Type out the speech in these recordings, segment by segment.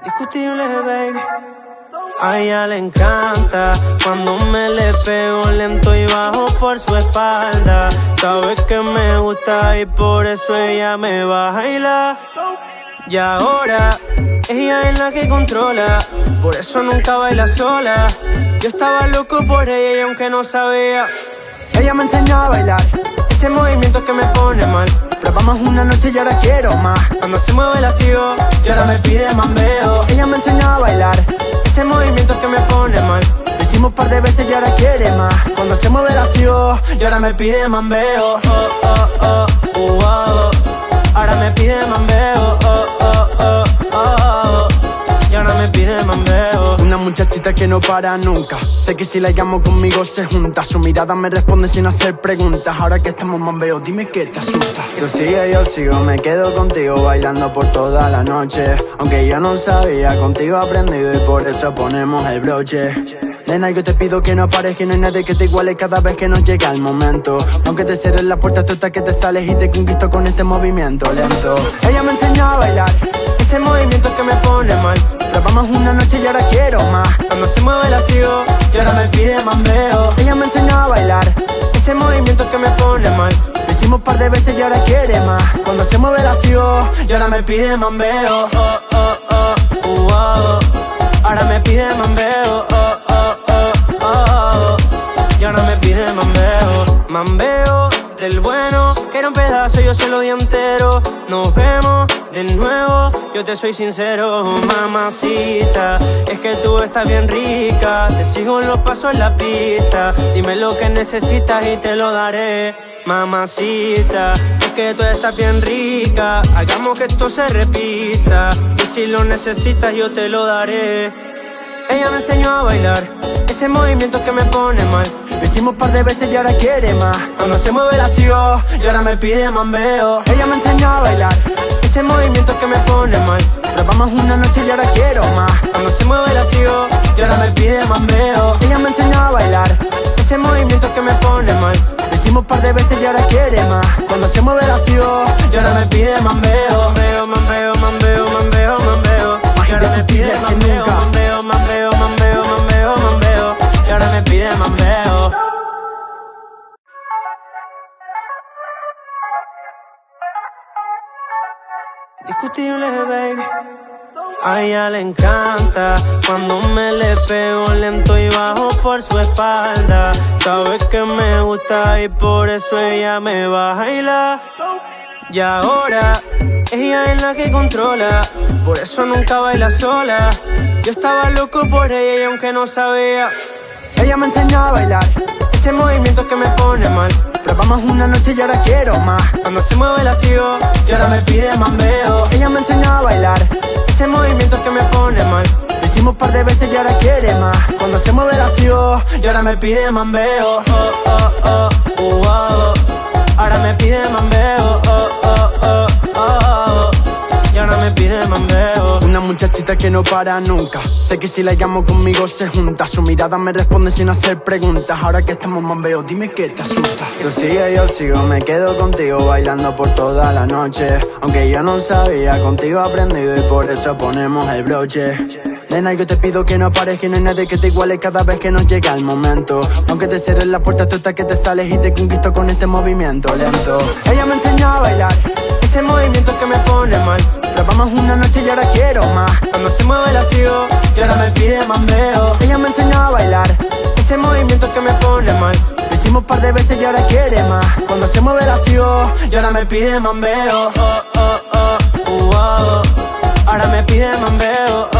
Discutible, baby. A ella le encanta cuando me le pego lento y bajo por su espalda. Sabe que me gusta y por eso ella me va a bailar. Y ahora ella es la que controla, por eso nunca baila sola. Yo estaba loco por ella y aunque no sabía, ella me enseñó a bailar ese movimiento que me pone mal. Probamos una noche y ahora quiero más. Cuando se mueve la sigo y ahora me pide mambeo. Ella me enseñó a bailar ese movimiento que me pone mal. Lo hicimos un par de veces y ahora quiere más. Cuando se mueve la sigo y ahora me pide mambeo. Ahora me pide mambeo. Y ahora me pide mambeo. Una muchachita que no para nunca. Sé que si la llamo conmigo se junta. Su mirada me responde sin hacer preguntas. Ahora que estamos mambeo, dime qué te asusta. Tú sigue, yo sigo, me quedo contigo bailando por toda la noche. Aunque yo no sabía, contigo he aprendido y por eso ponemos el broche. Nena, yo te pido que no pares, que no hay nadie que te iguale cada vez que nos llega el momento. Aunque te cierres la puerta, tú estás que te sales y te conquisto con este movimiento lento. Ella me enseñó a bailar ese movimiento que me pone mal. Probamos una noche y ahora quiero más. Cuando se mueve la sigo y ahora me pide mambeo. Ella me enseñó a bailar ese movimiento que me pone mal. Lo hicimos un par de veces y ahora quiere más. Cuando se mueve la sigo y ahora me pide mambeo. Ahora me pide mambeo. Y ahora me pide mambeo. Mambeo del bueno, que era un pedazo, yo se lo di entero. Nos vemos de nuevo, yo te soy sincero, mamacita. Es que tú estás bien rica, te sigo los pasos en la pista. Dime lo que necesitas y te lo daré, mamacita. Es que tú estás bien rica, hagamos que esto se repita. Y si lo necesitas yo te lo daré. Ella me enseñó a bailar ese movimiento que me pone mal. Lo hicimos un par de veces y ahora quiere más. Cuando se mueve la sigo y ahora me pide mambeo. Ella me enseñó a bailar ese movimiento que me pone mal. Probamos una noche y ahora quiero más. Cuando se mueve la sigo y ahora me pide mambeo. Ella me enseñó a bailar ese movimiento que me pone mal. Lo hicimos un par de veces y ahora quiere más. Cuando se mueve la sigo y ahora me pide mambeo. Mambeo, mambeo, mambeo, mambeo, mambeo. Y ahora me pide mambeo, mambeo, mambeo, mambeo, mambeo, mambeo. Y ahora me pide mambeo. Discutible, baby. A ella le encanta cuando me le pego lento y bajo por su espalda. Sabe que me gusta y por eso ella me va a bailar. Y ahora ella es la que controla, por eso nunca baila sola. Yo estaba loco por ella y aunque no sabía, ella me enseñó a bailar ese movimiento que me pone mal. Probamos una noche y ahora quiero más. Cuando se mueve la sigo y ahora me pide mambeo. Ella me enseñó a bailar ese movimiento que me pone mal. Lo hicimos un par de veces y ahora quiere más. Cuando se mueve la sigo y ahora me pide mambeo. Ahora me pide mambeo. Y ahora me pide mambeo. Una muchachita que no para nunca. Sé que si la llamo conmigo se junta. Su mirada me responde sin hacer preguntas. Ahora que estamos mambeo, dime qué te asusta. Tú sigue, yo sigo, me quedo contigo bailando por toda la noche. Aunque yo no sabía, contigo he aprendido y por eso ponemos el broche. Nena, yo te pido que no pares, que no hay nadie que te iguale cada vez que nos llega el momento. Aunque te cierres la puerta, tú estás que te sales y te conquisto con este movimiento lento. Ella me enseñó a bailar ese movimiento que me pone mal. Probamos una noche y ahora quiero más. Cuando se mueve la sigo y ahora me pide mambeo. Ella me enseñó a bailar ese movimiento que me pone mal. Lo hicimos un par de veces y ahora quiere más. Cuando se mueve la sigo y ahora me pide mambeo. Ahora me pide mambeo.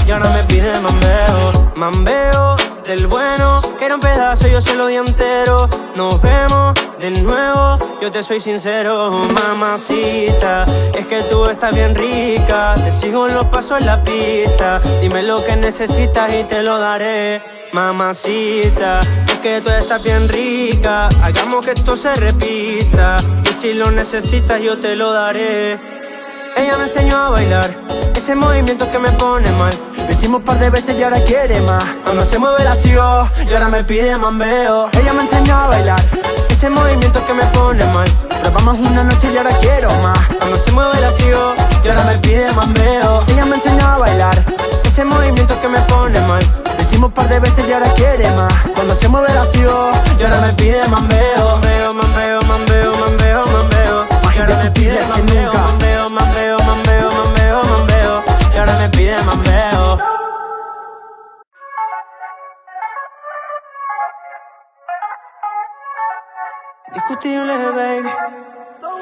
Y ahora me pide mambeo. Mambeo del bueno, que era un pedazo, yo se lo di entero. Nos vemos de nuevo, yo te soy sincero, mamacita. Es que tú estás bien rica, te sigo los pasos en la pista. Dime lo que necesitas y te lo daré, mamacita. Es que tú estás bien rica, hagamos que esto se repita. Y si lo necesitas yo te lo daré. Ella me enseñó a bailar ese movimiento que me pone mal. Lo hicimos un par de veces y ahora quiere más. Cuando se mueve la sigo y ahora me pide mambeo. Ella me enseñó a bailar ese movimiento que me pone mal. Pero vamos una noche y ahora quiero más. Cuando se mueve la sigo y ahora me pide mambeo. Ella me enseñó a bailar ese movimiento que me pone mal. lo hicimos un par de veces y ahora quiere más. Cuando se mueve la sigo Y ahora me pide mambeo. Mambeo, mambeo, mambeo, mambeo, mambeo. Y ahora me pide mambeo, mambeo, mambeo, mambeo, mambeo, mambeo. Y ahora me pide mambeo. Discutible, baby.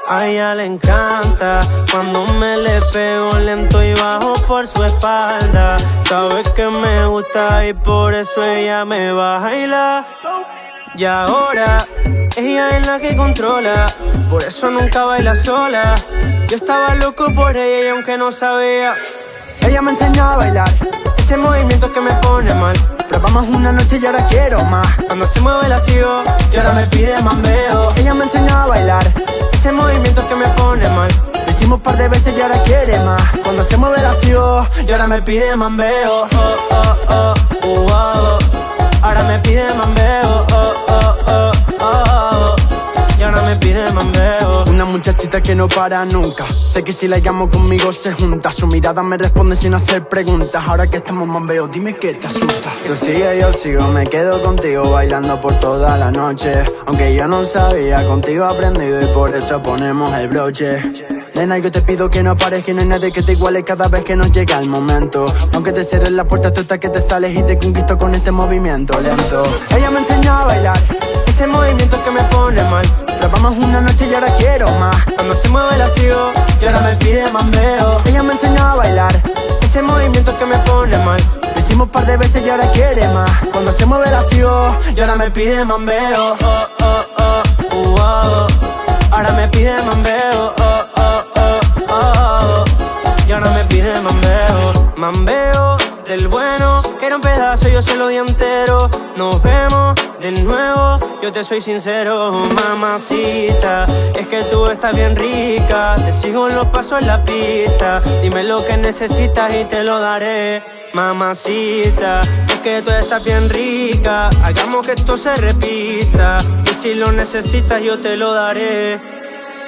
A ella le encanta cuando me le pego lento y bajo por su espalda. Sabe que me gusta y por eso ella me va a bailar. Y ahora ella es la que controla, por eso nunca baila sola. Yo estaba loco por ella y aunque no sabía, ella me enseñó a bailar ese movimiento que me pone mal. Pero vamos una noche y ahora quiero más. Cuando se mueve la sigo y ahora me pide mambeo. Ella me enseñó a bailar ese movimiento que me pone mal. lo hicimos un par de veces y ahora quiere más. Cuando se mueve la sigo Y ahora me pide mambeo. Oh, oh, oh, oh, oh. Ahora me pide mambeo. Oh, oh, oh, oh. Y ahora me pide mambeo. Una muchachita que no para nunca. Sé que si la llamo conmigo se junta. Su mirada me responde sin hacer preguntas. Ahora que estamos mambeo, dime qué te asusta. Tú sigue, yo sigo, me quedo contigo bailando por toda la noche. Aunque yo no sabía, contigo he aprendido y por eso ponemos el broche. Nena, yo te pido que no pares, que no hay nadie que te iguale cada vez que nos llega el momento. Aunque te cierres la puerta, tú estás que te sales y te conquisto con este movimiento lento. Ella me enseñó a bailar ese movimiento que me pone mal. pero vamos una noche y ahora quiero más. Cuando se mueve la sigo y ahora me pide mambeo. Ella me enseñó a bailar ese movimiento que me pone mal. lo hicimos un par de veces y ahora quiere más. Cuando se mueve la sigo Y ahora me pide mambeo. Oh, oh, oh, oh, oh. Ahora me pide mambeo. Oh, oh, oh, oh. Y ahora me pide mambeo. Mambeo del bueno, que era un pedazo, yo se lo di entero. Nos vemos de nuevo, yo te soy sincero, mamacita. Es que tú estás bien rica, te sigo en los pasos en la pista. Dime lo que necesitas y te lo daré, mamacita. Es que tú estás bien rica, hagamos que esto se repita. Y si lo necesitas yo te lo daré.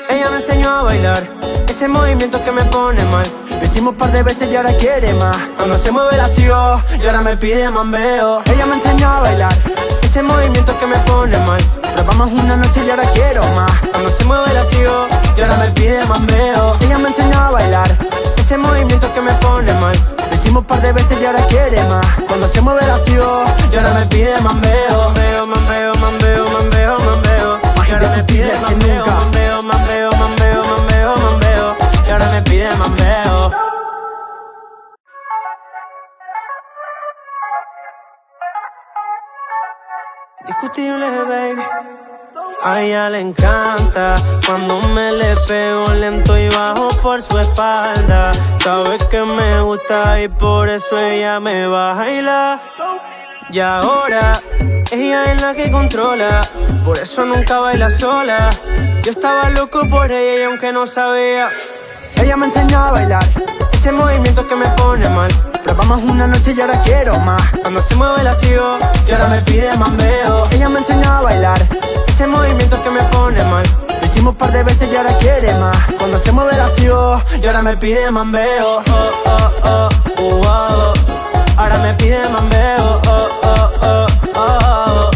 Ella me enseñó a bailar ese movimiento que me pone mal. lo hicimos un par de veces y ahora quiere más. Cuando se mueve la sigo y ahora me pide mambeo. Ella me enseñó a bailar ese movimiento que me pone mal. pero vamos una noche y ahora quiero más. Cuando se mueve la sigo y ahora me pide mambeo. Ella me enseñó a bailar ese movimiento que me pone mal. lo hicimos un par de veces y ahora quiere más. Cuando se mueve la sigo Y ahora me pide mambeo. Mambeo, mambeo, mambeo, mambeo, mambeo. Y ahora me pide mambeo, mambeo, mambeo, mambeo, mambeo, mambeo. Y ahora me pide mambeo. Discutible, baby. A ella le encanta cuando me le pego lento y bajo por su espalda. Sabe que me gusta y por eso ella me va a bailar. Y ahora ella es la que controla, por eso nunca baila sola. Yo estaba loco por ella y aunque no sabía, ella me enseñó a bailar ese movimiento que me pone mal. pero vamos una noche y ahora quiero más. Cuando se mueve la sigo y ahora me pide mambeo. Ella me enseñó a bailar ese movimiento que me pone mal. lo hicimos un par de veces y ahora quiere más. Cuando se mueve la sigo Y ahora me pide mambeo. Oh, oh, oh, oh, oh. Ahora me pide mambeo. Oh, oh, oh, oh.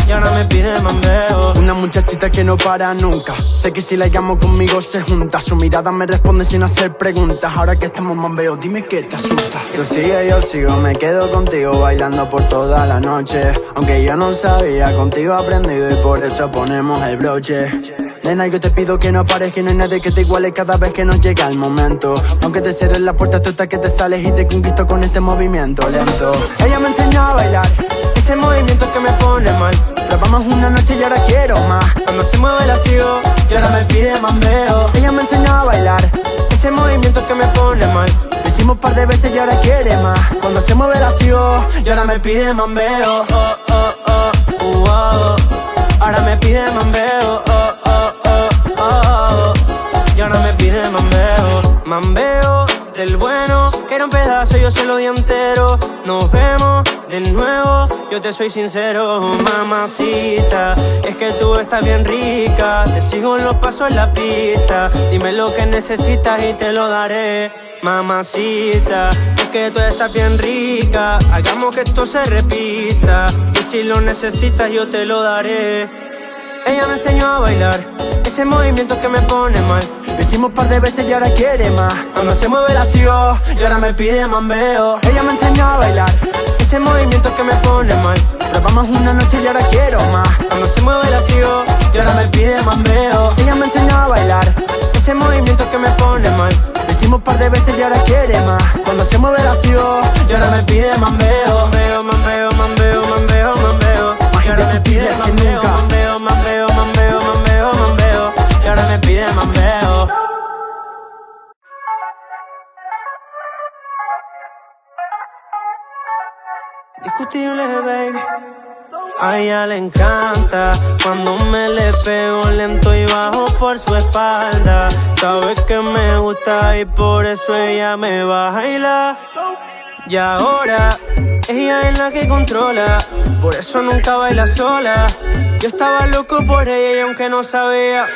Y ahora me pide mambeo. Una muchachita que no para nunca. Sé que si la llamo conmigo se junta. Su mirada me responde sin hacer preguntas. Ahora que estamos mambeo, dime qué te asusta. Tú sigue, yo sigo, me quedo contigo bailando por toda la noche. Aunque yo no sabía, contigo he aprendido y por eso ponemos el broche. Nena, yo te pido que no pares, que no hay nadie que te iguale cada vez que nos llega el momento. Aunque te cierres la puerta, tú estás que te sales y te conquisto con este movimiento lento. Ella me enseñó a bailar ese movimiento que me pone mal. pero vamos una noche y ahora quiero más. Cuando se mueve la sigo y ahora me pide mambeo. Ella me enseñó a bailar ese movimiento que me pone mal. lo hicimos un par de veces y ahora quiere más. Cuando se mueve la sigo Y ahora me pide mambeo. Oh, oh, oh, oh, oh. Ahora me pide mambeo. Oh, oh, oh, oh. Y ahora me pide mambeo. Mambeo del bueno, que era un pedazo, yo se lo di entero. Nos vemos de nuevo, yo te soy sincero, mamacita. Es que tú estás bien rica, te sigo en los pasos en la pista. Dime lo que necesitas y te lo daré, mamacita. Es que tú estás bien rica, hagamos que esto se repita. Y si lo necesitas yo te lo daré. Ella me enseñó a bailar ese movimiento que me pone mal. Lo hicimos par de veces y ahora quiere más. Cuando se mueve la sigo y ahora me pide mambeo. Ella me enseñó a bailar ese movimiento que me pone mal. Probamos una noche y ahora quiero más. Cuando se mueve la sigo y ahora me pide mambeo. Ella me enseñó a bailar ese movimiento que me pone mal. Lo hicimos par de veces y ahora quiere más. Cuando se mueve la sigo y ahora me pide mambeo. Mambeo, mambeo, mambeo, mambeo, mambeo. Más gente me pide que nunca. Mambeo, mambeo, mambeo, mambeo, mambeo. Y ahora me pide mambeo. Discutible, baby. A ella le encanta cuando me le pego lento y bajo por su espalda. Sabe que me gusta y por eso ella me va a bailar. Y ahora ella es la que controla, por eso nunca baila sola. Yo estaba loco por ella y aunque no sabía,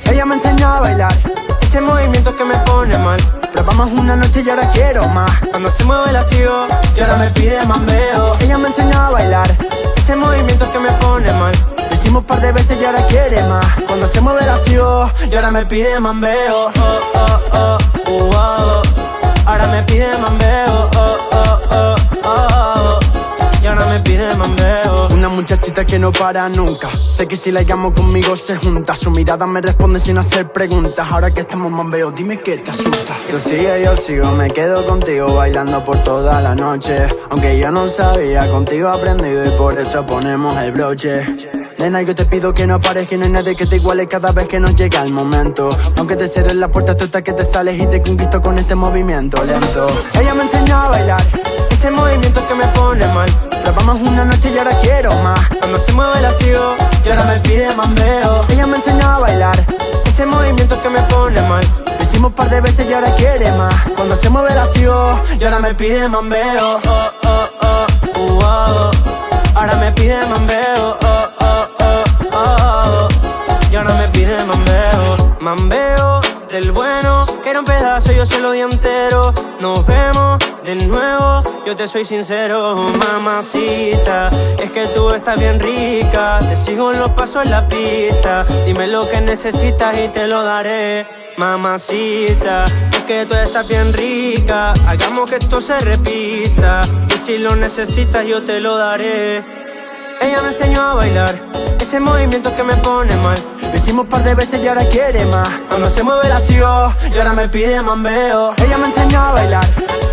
ella me enseñó a bailar ese movimiento que me pone mal. Probamos una noche y ahora quiero más. Cuando se mueve la sigo y ahora me pide mambeo. Ella me enseñó a bailar ese movimiento que me pone mal. Lo hicimos par de veces y ahora quiere más. Cuando se mueve la sigo y ahora me pide mambeo. Oh, oh, oh, oh. Ahora me pide mambeo. Oh, oh, oh, oh. Y ahora me pide mambeo. Una muchachita que no para nunca. Sé que si la llamo conmigo se junta. Su mirada me responde sin hacer preguntas. Ahora que estamos mambeo, dime qué te asusta. Tú sigue, yo sigo, me quedo contigo bailando por toda la noche. Aunque yo no sabía, contigo he aprendido y por eso ponemos el broche. Nena, yo te pido que no pares, que no hay nadie que te iguale cada vez que nos llega el momento. Aunque te cierres la puerta, tú estás que te sales y te conquisto con este movimiento lento. Ella me enseñó a bailar ese movimiento que me pone mal. Probamos una noche y ahora quiero más. Cuando se mueve la sigo y ahora me pide mambeo. Ella me enseñó a bailar ese movimiento que me pone mal. Lo hicimos par de veces y ahora quiere más. Cuando se mueve la sigo y ahora me pide mambeo. Oh, oh, oh, oh. Ahora me pide mambeo. Oh, oh, oh, oh. Y ahora me pide mambeo. Mambeo del bueno, que era un pedazo, yo se lo di entero. Nos vemos de nuevo, yo te soy sincero, mamacita. Es que tú estás bien rica, te sigo en los pasos en la pista. Dime lo que necesitas y te lo daré, mamacita. Es que tú estás bien rica, hagamos que esto se repita. Y si lo necesitas yo te lo daré. Ella me enseñó a bailar ese movimiento que me pone mal. Lo hicimos par de veces y ahora quiere más. Cuando se mueve la sigo y ahora me pide mambeo. Ella me enseñó a bailar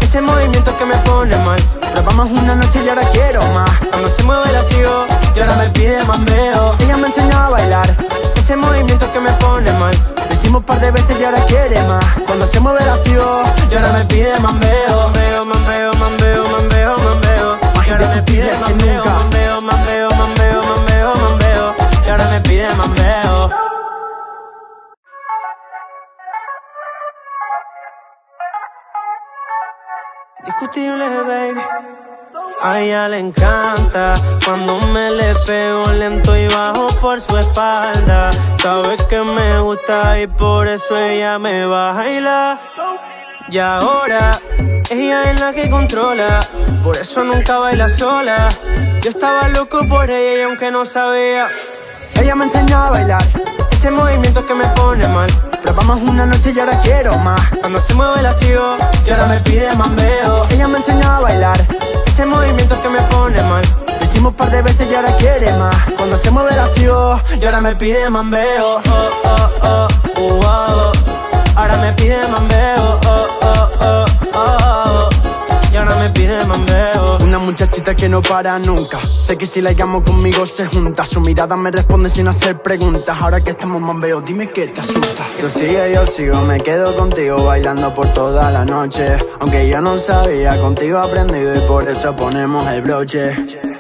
ese movimiento que me pone mal. Probamos una noche y ahora quiero más. Cuando se mueve la sigo y ahora me pide mambeo. Ella me enseñó a bailar ese movimiento que me pone mal. Lo hicimos par de veces y ahora quiere más. Cuando se mueve la sigo y ahora me pide mambeo. Mambeo, mambeo, mambeo, mambeo, mambeo. Y ahora me pide mambeo, mambeo, mambeo, mambeo, mambeo, mambeo. Y ahora me pide mambeo. Discutible, baby. A ella le encanta cuando me le pego lento y bajo por su espalda. Sabe que me gusta y por eso ella me va a bailar. Y ahora ella es la que controla, por eso nunca baila sola. Yo estaba loco por ella y aunque no sabía, ella me enseñó a bailar ese movimiento que me pone mal. Probamos una noche y ahora quiero más. Cuando se mueve la sigo y ahora me pide mambeo. Ella me enseñó a bailar ese movimiento que me pone mal. Lo hicimos par de veces y ahora quiere más. Cuando se mueve la sigo y ahora me pide mambeo. Oh, oh, oh, oh. Ahora me pide mambeo. Oh, oh, oh, oh. Y ahora me pide mambeo. Una muchachita que no para nunca. Sé que si la llamo conmigo se junta. Su mirada me responde sin hacer preguntas. Ahora que estamos mambeo, dime qué te asusta. Tú sigue, yo sigo, me quedo contigo bailando por toda la noche. Aunque yo no sabía, contigo he aprendido y por eso ponemos el broche.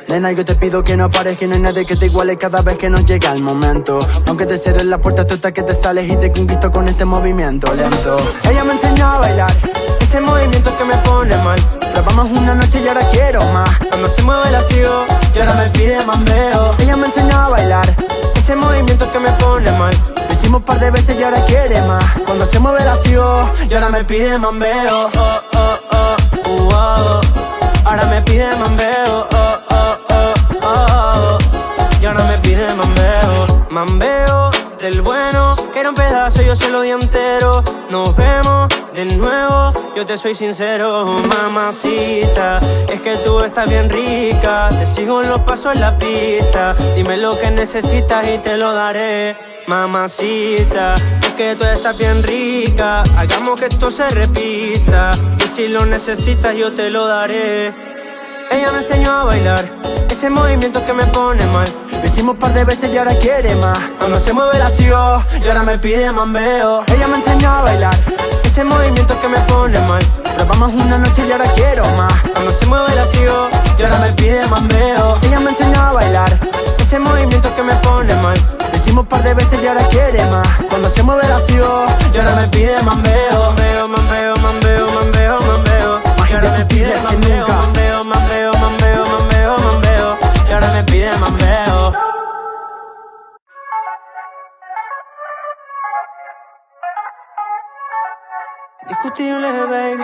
Nena, yo te pido que no pares, que no hay nadie que te iguale cada vez que nos llega el momento. Aunque te cierres la puerta, tú estás que te sales y te conquisto con este movimiento lento. Ella me enseñó a bailar ese movimiento que me pone mal. Probamos una noche y ahora quiero más. Cuando se mueve la sigo y ahora me pide mambeo. Ella me enseñó a bailar ese movimiento que me pone mal. Lo hicimos un par de veces y ahora quiere más. Cuando se mueve la sigo y ahora me pide mambeo. Oh, oh, oh, oh. Ahora me pide mambeo. Oh, oh, oh, oh. Y ahora me pide mambeo. Mambeo del bueno, que era un pedazo, yo se lo di entero. Nos vemos de nuevo, yo te soy sincero, mamacita. Es que tú estás bien rica, te sigo en los pasos en la pista. Dime lo que necesitas y te lo daré, mamacita. Es que tú estás bien rica, hagamos que esto se repita. Y si lo necesitas yo te lo daré. Ella me enseñó a bailar ese movimiento que me pone mal. Lo hicimos un par de veces y ahora quiere más. Cuando se mueve la sigo y ahora me pide mambeo. Ella me enseñó a bailar ese movimiento que me pone mal. Probamos una noche y ahora quiero más. Cuando se mueve la sigo y ahora me pide mambeo. Ella me enseñó a bailar ese movimiento que me pone mal. Lo hicimos un par de veces y ahora quiere más. Cuando se mueve la sigo y ahora me pide mambeo. Mambeo, mambeo, mambeo, mambeo, mambeo. Y ahora me pide mambeo, mambeo, mambeo, mambeo, mambeo, mambeo. Y ahora me pide mambeo. Discutible, baby.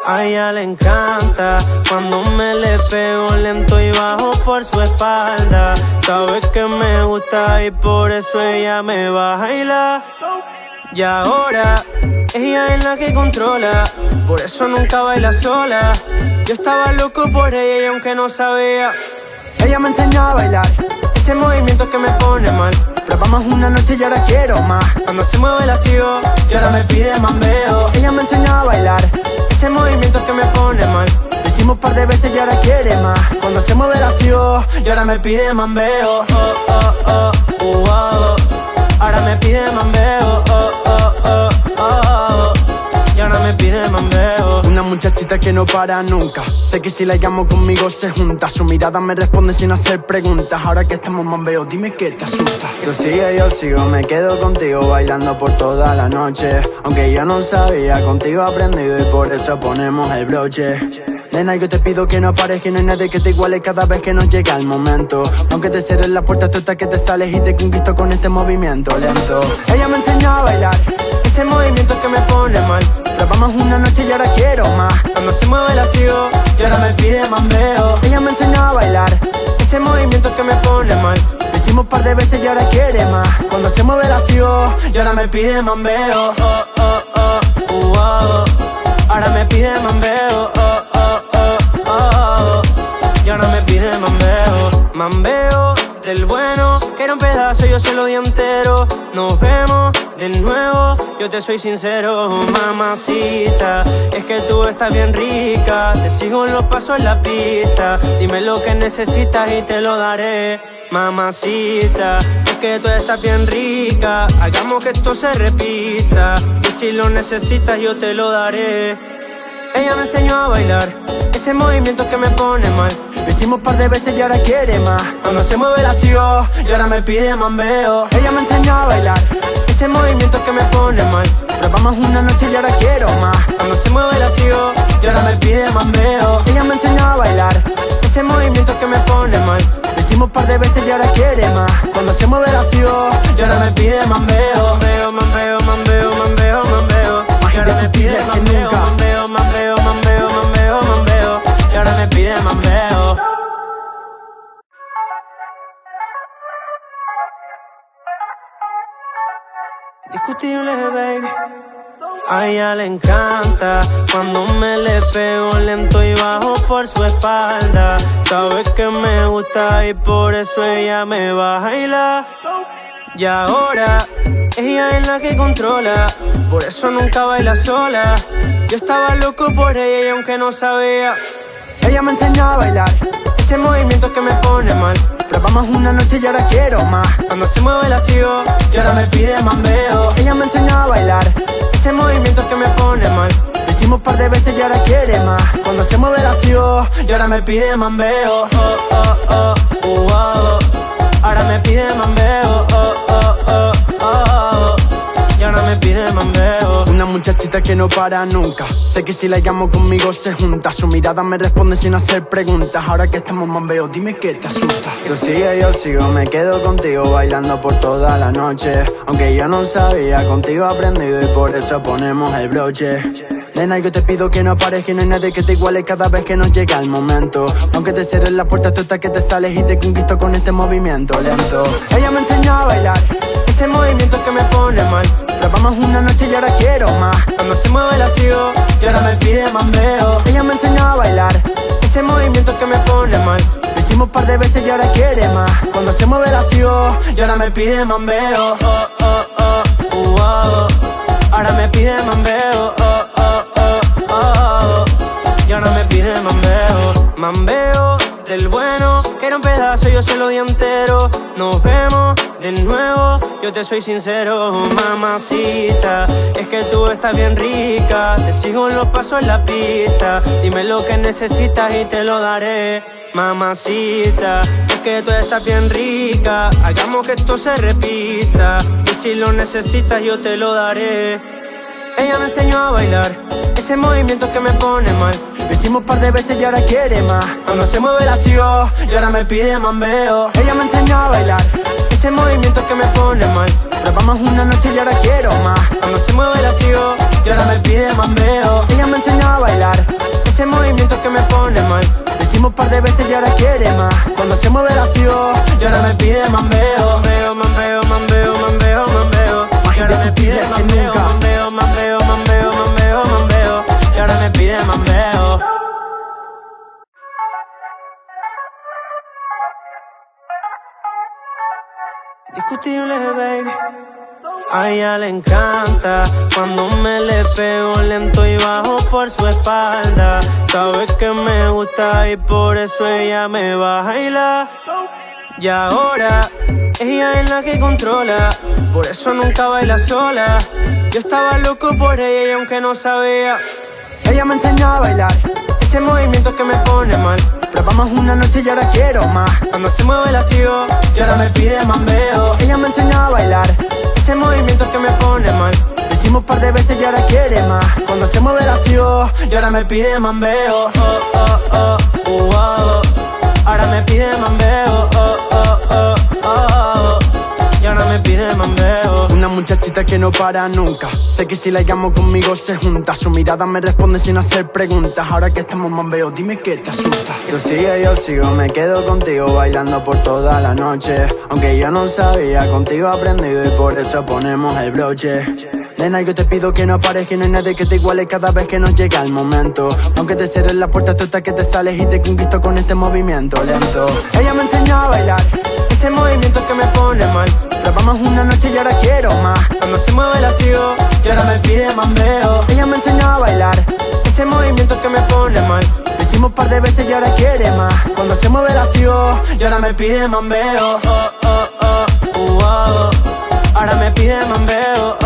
A ella le encanta cuando me le pego lento y bajo por su espalda. Sabe que me gusta y por eso ella me va a bailar. Y ahora ella es la que controla, por eso nunca baila sola. Yo estaba loco por ella y aunque no sabía, ella me enseñó a bailar ese movimiento que me pone mal. Probamos una noche y ahora quiero más. Cuando se mueve la sigo y ahora me pide mambeo. Ella me enseñó a bailar ese movimiento que me pone mal. Lo hicimos un par de veces y ahora quiere más. Cuando se mueve la sigo y ahora me pide mambeo. Oh, oh, oh, oh, oh. Ahora me pide mambeo. Oh, oh, oh, oh, oh. Y ahora me pide mambeo. Una muchachita que no para nunca. Sé que si la llamo conmigo se junta. Su mirada me responde sin hacer preguntas. Ahora que estamos mambeo, dime qué te asusta. Tú sigue, yo sigo, me quedo contigo bailando por toda la noche. Aunque yo no sabía, contigo he aprendido y por eso ponemos el broche. Nena, yo te pido que no pares, que no hay nadie que te iguale cada vez que nos llega el momento. Aunque te cierres la puerta, tú estás que te sales y te conquisto con este movimiento lento. Ella me enseñó a bailar ese movimiento que me pone mal. Probamos una noche y ahora quiero más. Cuando se mueve la sigo y ahora me pide mambeo. Ella me enseñó a bailar ese movimiento que me pone mal. Lo hicimos un par de veces y ahora quiere más. Cuando se mueve la sigo y ahora me pide mambeo. Oh, oh, oh, oh, oh. Ahora me pide mambeo. Oh, oh, oh, oh, oh. Y ahora me pide mambeo. Mambeo del bueno, que era un pedazo, yo se lo di entero. Nos vemos de nuevo, yo te soy sincero, mamacita. Es que tú estás bien rica, te sigo en los pasos en la pista. Dime lo que necesitas y te lo daré, mamacita. Es que tú estás bien rica, hagamos que esto se repita. Y si lo necesitas yo te lo daré. Ella me enseñó a bailar ese movimiento que me pone mal. Lo hicimos un par de veces y ahora quiere más. Cuando se mueve la sigo y ahora me pide mambeo. Ella me enseñó a bailar ese movimiento que me pone mal. Probamos una noche y ahora quiero más. Cuando se mueve la sigo y ahora me pide mambeo. Ella me enseñó a bailar ese movimiento que me pone mal. Lo hicimos un par de veces y ahora quiere más. Cuando se mueve la sigo y ahora me pide mambeo. Mambeo, mambeo, mambeo, mambeo, mambeo. Y ahora me pide mambeo, mambeo, mambeo, mambeo, mambeo, mambeo. Y ahora me pide mambeo. Discutible, baby. A ella le encanta cuando me le pego lento y bajo por su espalda. Sabe que me gusta y por eso ella me va a bailar. Y ahora ella es la que controla, por eso nunca baila sola. Yo estaba loco por ella y aunque no sabía, ella me enseñó a bailar ese movimiento que me pone mal. Probamos una noche y ahora quiero más. Cuando se mueve la sigo y ahora me pide mambeo. Ella me enseñó a bailar ese movimiento que me pone mal. Lo Lo hicimos par de veces y ahora quiere más. Cuando se mueve la ciudad y ahora me pide mambeo. Ahora me pide mambeo. Y ahora me pide mambeo. Una muchachita que no para nunca. Sé que si la llamo conmigo se junta. Su mirada me responde sin hacer preguntas. Ahora que estamos mambeo, dime qué te asusta. Tú sigue, yo sigo, me quedo contigo bailando por toda la noche. Aunque yo no sabía, contigo he aprendido y por eso ponemos el broche. Nena, yo te pido que no pares, que no hay nadie que te iguale cada vez que nos llega el momento. Aunque te cierres la puerta, tú estás que te sales y te conquisto con este movimiento lento. Ella me enseñó a bailar ese movimiento que me pone mal. Grabamos una noche y ahora quiero más. Cuando se mueve la sigo y ahora me pide mambeo. Ella me enseñó a bailar ese movimiento que me pone mal. Lo hicimos par de veces y ahora quiere más. Cuando se mueve la sigo y ahora me pide mambeo. Ahora me pide mambeo. Y ahora me pide mambeo. Mambeo del bueno, que era un pedazo, yo se lo di entero. Nos vemos de nuevo, yo te soy sincero, mamacita. Es que tú estás bien rica, te sigo en los pasos en la pista. Dime lo que necesitas y te lo daré, mamacita. Es que tú estás bien rica, hagamos que esto se repita. Y si lo necesitas yo te lo daré. Ella me enseñó a bailar ese movimiento que me pone mal. Lo hicimos par de veces y ahora quiere más. Cuando se mueve la sigo y ahora me pide mambeo. Ella me enseñó a bailar ese movimiento que me pone mal. Grabamos una noche y ahora quiero más. Cuando se mueve la sigo y ahora me pide mambeo. Ella me enseñó a bailar ese movimiento que me pone mal. Lo hicimos par de veces y ahora quiere más. Cuando se mueve la sigo y ahora me pide mambeo. Mambeo, mambeo, mambeo, mambeo, mambeo. Y ahora me pide mambeo, mambeo, mambeo, mambeo, mambeo, mambeo. Y ahora me pide mambeo. Discutible, baby. A ella le encanta cuando me le pego lento y bajo por su espalda. Sabe que me gusta y por eso ella me va a bailar. Y ahora ella es la que controla, por eso nunca baila sola. Yo estaba loco por ella y aunque no sabía, ella me enseñó a bailar ese movimiento que me pone mal. Probamos una noche y ahora quiero más. Cuando se mueve la sigo y ahora me pide mambeo. Ella me enseñó a bailar ese movimiento que me pone mal. Lo hicimos par de veces y ahora quiere más. Cuando se mueve la sigo y ahora me pide mambeo. Ahora me pide mambeo. Y ahora me pide mambeo. Una muchachita que no para nunca. Sé que si la llamo conmigo se junta. Su mirada me responde sin hacer preguntas. Ahora que estamos mambeo, dime qué te asusta. Tú sigue, yo sigo, me quedo contigo bailando por toda la noche. Aunque yo no sabía, contigo he aprendido y por eso ponemos el broche. Nena, yo te pido que no pares, que no hay nadie que te iguale cada vez que nos llega el momento. Aunque te cierres la puerta, tú estás que te sales y te conquisto con este movimiento lento. Ella me enseñó a bailar ese movimiento que me pone mal. Grabamos una noche y ahora quiero más. Cuando se mueve la sigo y ahora me pide mambeo. Ella me enseñó a bailar ese movimiento que me pone mal. Lo hicimos par de veces y ahora quiere más. Cuando se mueve la sigo y ahora me pide mambeo. Ahora me pide mambeo.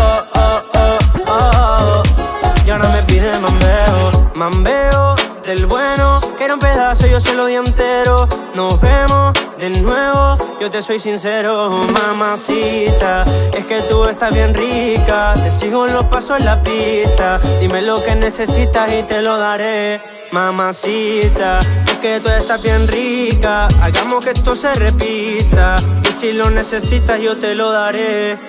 Y ahora me pide mambeo. Mambeo del bueno, que era un pedazo, yo se lo di entero. Nos vemos de nuevo, yo te soy sincero, mamacita. Es que tú estás bien rica, te sigo en los pasos en la pista. Dime lo que necesitas y te lo daré, mamacita. Es que tú estás bien rica, hagamos que esto se repita. Y si lo necesitas yo te lo daré.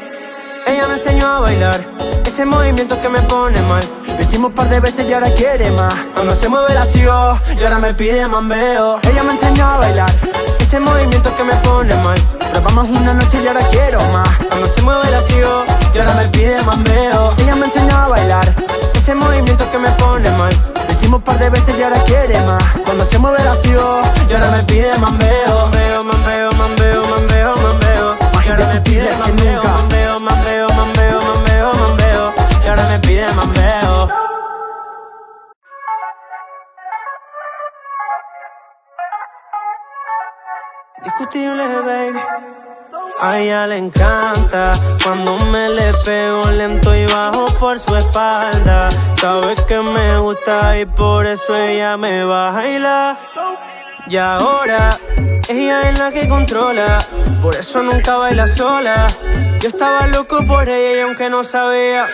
Ella me enseñó a bailar ese movimiento que me pone mal. Lo hicimos par de veces y ahora quiere más. Cuando se mueve la sigo y ahora me pide mambeo. Ella me enseñó a bailar ese movimiento que me pone mal. Probamos una noche y ahora quiero más. Cuando se mueve la sigo y ahora me pide mambeo. Ella me enseñó a bailar ese movimiento que me pone mal. Lo hicimos par de veces y ahora quiere más. Cuando se mueve la sigo y ahora me pide mambeo. Mambeo, mambeo, mambeo, mambeo, mambeo. Y ahora me pide mambeo, mambeo, mambeo, mambeo, mambeo, mambeo. Y ahora me pide mambeo. Discutible, baby. A ella le encanta cuando me le pego lento y bajo por su espalda. Sabe que me gusta y por eso ella me va a bailar. Y ahora ella es la que controla, por eso nunca baila sola. Yo estaba loco por ella y aunque no sabía,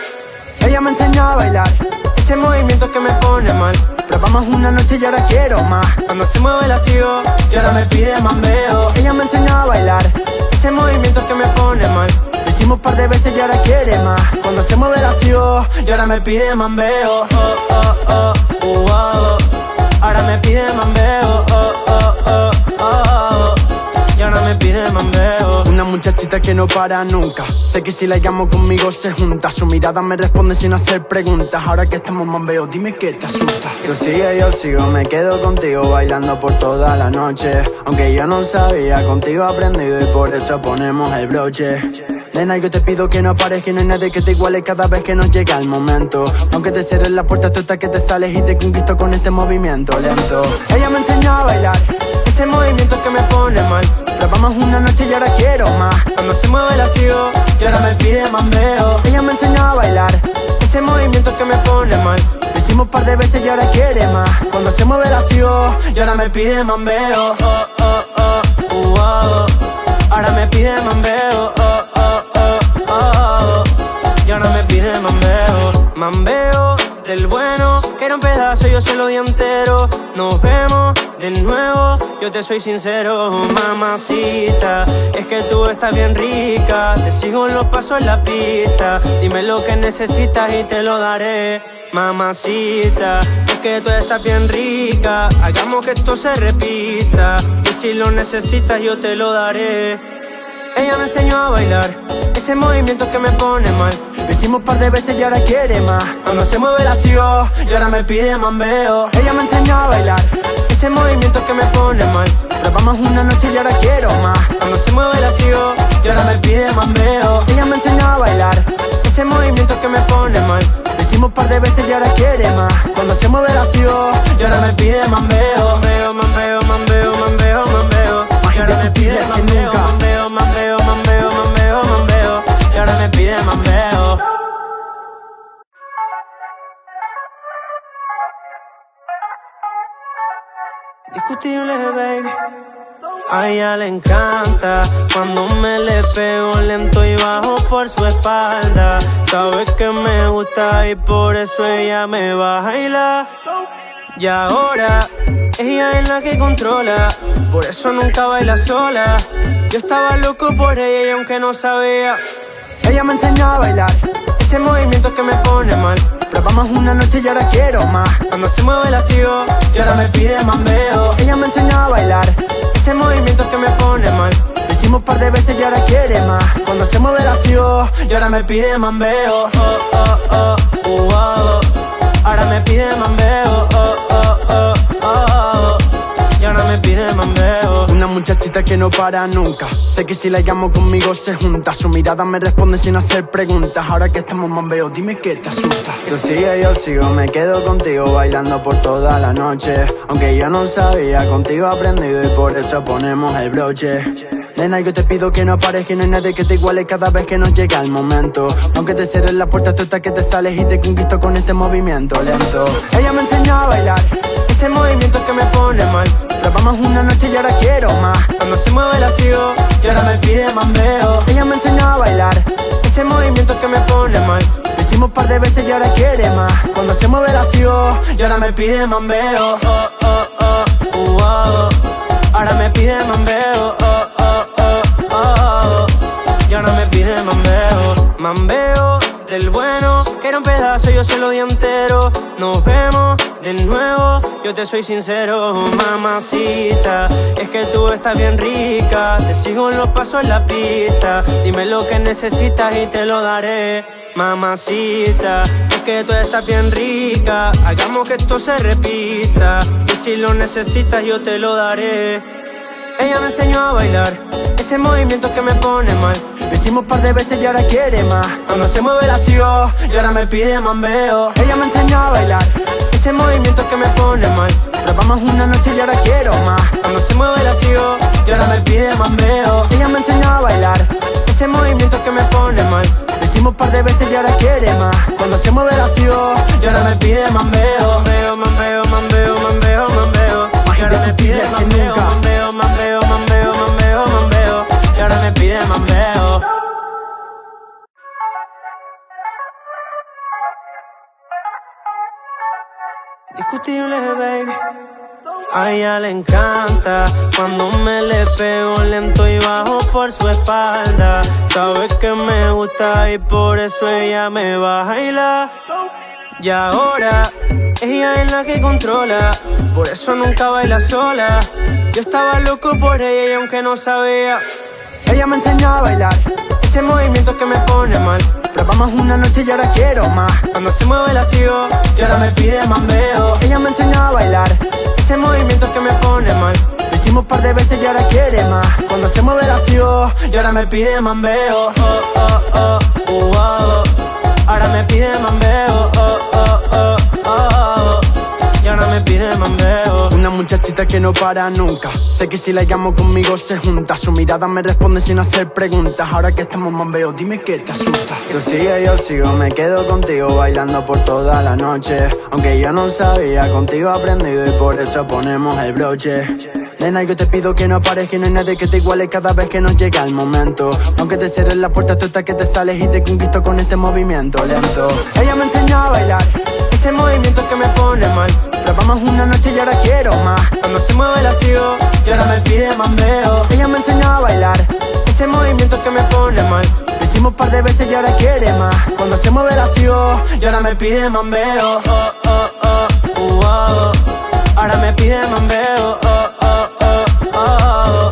ella me enseñó a bailar ese movimiento que me pone mal. Probamos una noche y ahora quiero más. Cuando se mueve la sigo y ahora me pide mambeo. Ella me enseñó a bailar ese movimiento que me pone mal. Lo hicimos un par de veces y ahora quiere más. Cuando se mueve la sigo y ahora me pide mambeo. Ahora me pide mambeo. Y ahora me pide mambeo. Una muchachita que no para nunca. Sé que si la llamo conmigo se junta. Su mirada me responde sin hacer preguntas. Ahora que estamos mambeo, dime qué te asusta. Tú sigue, yo sigo, me quedo contigo bailando por toda la noche. Aunque yo no sabía, contigo he aprendido y por eso ponemos el broche. Nena, yo te pido que no pares, que no hay nadie que te iguale cada vez que nos llega el momento. Aunque te cierres la puerta, tú estás que te sales y te conquisto con este movimiento lento. Ella me enseñó a bailar ese movimiento que me pone mal. Probamos una noche y ahora quiero más. Cuando se mueve la sigo y ahora me pide mambeo. Ella me enseñó a bailar ese movimiento que me pone mal. Lo hicimos un par de veces y ahora quiere más. Cuando se mueve la sigo y ahora me pide mambeo. Ahora me pide mambeo. Y ahora me pide mambeo. Mambeo del bueno, que era un pedazo, yo se lo di entero. Nos vemos de nuevo, yo te soy sincero, mamacita. Es que tú estás bien rica, te sigo en los pasos en la pista. Dime lo que necesitas y te lo daré, mamacita. Es que tú estás bien rica, hagamos que esto se repita. Y si lo necesitas yo te lo daré. Ella me enseñó a bailar ese movimiento que me pone mal. Lo hicimos un par de veces y ahora quiere más. Cuando se mueve la sigo y ahora me pide mambeo. Ella me enseñó a bailar ese movimiento que me pone mal. Probamos una noche y ahora quiero más. Cuando se mueve la sigo y ahora me pide mambeo. Ella me enseñó a bailar ese movimiento que me pone mal. Lo hicimos un par de veces y ahora quiere más. Cuando se mueve la sigo y ahora me pide mambeo. Mambeo. Y ahora me pide mambeo. Mambeo. Y ahora me pide mambeo. Discutible, baby. A ella le encanta cuando me le pego lento y bajo por su espalda. Sabe que me gusta y por eso ella me va a bailar. Y ahora ella es la que controla, por eso nunca baila sola. Yo estaba loco por ella y aunque no sabía, ella me enseñó a bailar ese movimiento que me pone mal. Probamos una noche y ahora quiero más. Cuando se mueve la sigo y ahora me pide mambeo. Ella me enseñó a bailar ese movimiento que me pone mal. Lo hicimos un par de veces y ahora quiere más. Cuando se mueve la sigo y ahora me pide mambeo. Ahora me pide mambeo. Y ahora me pide mambeo. Una muchachita que no para nunca. Sé que si la llamo conmigo se junta. Su mirada me responde sin hacer preguntas. Ahora que estamos mambeo, dime qué te asusta. Tú sigue, yo sigo, me quedo contigo bailando por toda la noche. Aunque yo no sabía, contigo he aprendido y por eso ponemos el broche. Nena, yo te pido que no pares, que no hay nadie que te iguale cada vez que nos llega el momento. Aunque te cierres la puerta, tú estás que te sales y te conquisto con este movimiento lento. Ella me enseñó a bailar ese movimiento que me pone mal. Probamos una noche y ahora quiero más. Cuando se mueve la sigo y ahora me pide mambeo. Ella me enseñó a bailar ese movimiento que me pone mal. Lo hicimos un par de veces y ahora quiere más. Cuando se mueve la sigo y ahora me pide mambeo. Ahora me pide mambeo. Y ahora me pide mambeo. Mambeo del bueno, que era un pedazo, yo se lo di entero. Nos vemos de nuevo, yo te soy sincero, mamacita. Es que tú estás bien rica, te sigo en los pasos en la pista. Dime lo que necesitas y te lo daré, mamacita. Es que tú estás bien rica, hagamos que esto se repita. Y si lo necesitas yo te lo daré. Ella me enseñó a bailar ese movimiento que me pone mal. Lo hicimos un par de veces y ahora quiere más. Cuando se mueve la sigo y ahora me pide mambeo. Ella me enseñó a bailar ese movimiento que me pone mal. Probamos una noche y ahora quiero más. Cuando se mueve la sigo y ahora me pide mambeo. Ella me enseñó a bailar ese movimiento que me pone mal. lo hicimos un par de veces y ahora quiere más. Cuando se mueve la sigo y ahora me pide mambeo. Mambeo, mambeo, mambeo, mambeo, mambeo. Más Y ahora me pide que mambeo, nunca. mambeo, mambeo, mambeo, mambeo, mambeo. Y ahora me pide mambeo. Discutible, baby. A ella le encanta cuando me le pego lento y bajo por su espalda. Sabe que me gusta y por eso ella me va a bailar. Y ahora ella es la que controla, por eso nunca baila sola. Yo estaba loco por ella y aunque no sabía, ella me enseñó a bailar ese movimiento que me pone mal. probamos una noche y ahora quiero más. Cuando se mueve la sigo y ahora me pide mambeo. Ella me enseñó a bailar Ese movimiento que me pone mal. lo hicimos un par de veces y ahora quiere más. Cuando se mueve la sigo Y ahora me pide mambeo. Oh, oh, oh, oh. Ahora me pide mambeo. Oh, oh, oh, oh. Y ahora me pide mambeo. una muchachita que no para nunca. Sé que si la llamo conmigo se junta. Su mirada me responde sin hacer preguntas. Ahora que estamos mambeo, dime qué te asusta. Tú sigue, yo sigo, me quedo contigo bailando por toda la noche. Aunque yo no sabía, contigo he aprendido y por eso ponemos el broche. Nena, yo te pido que no pares, que no hay nadie que te iguale cada vez que nos llega el momento. Aunque te cierres la puerta, tú estás que te sales y te conquisto con este movimiento lento. Ella me enseñó a bailar ese movimiento que me pone mal. probamos una noche y ahora quiero más. Cuando se mueve la sigo y ahora me pide mambeo. Ella me enseñó a bailar Ese movimiento que me pone mal. lo hicimos un par de veces y ahora quiere más. Cuando se mueve la sigo Y ahora me pide mambeo. Oh, oh, oh, oh. Ahora me pide mambeo. Oh, oh, oh, oh.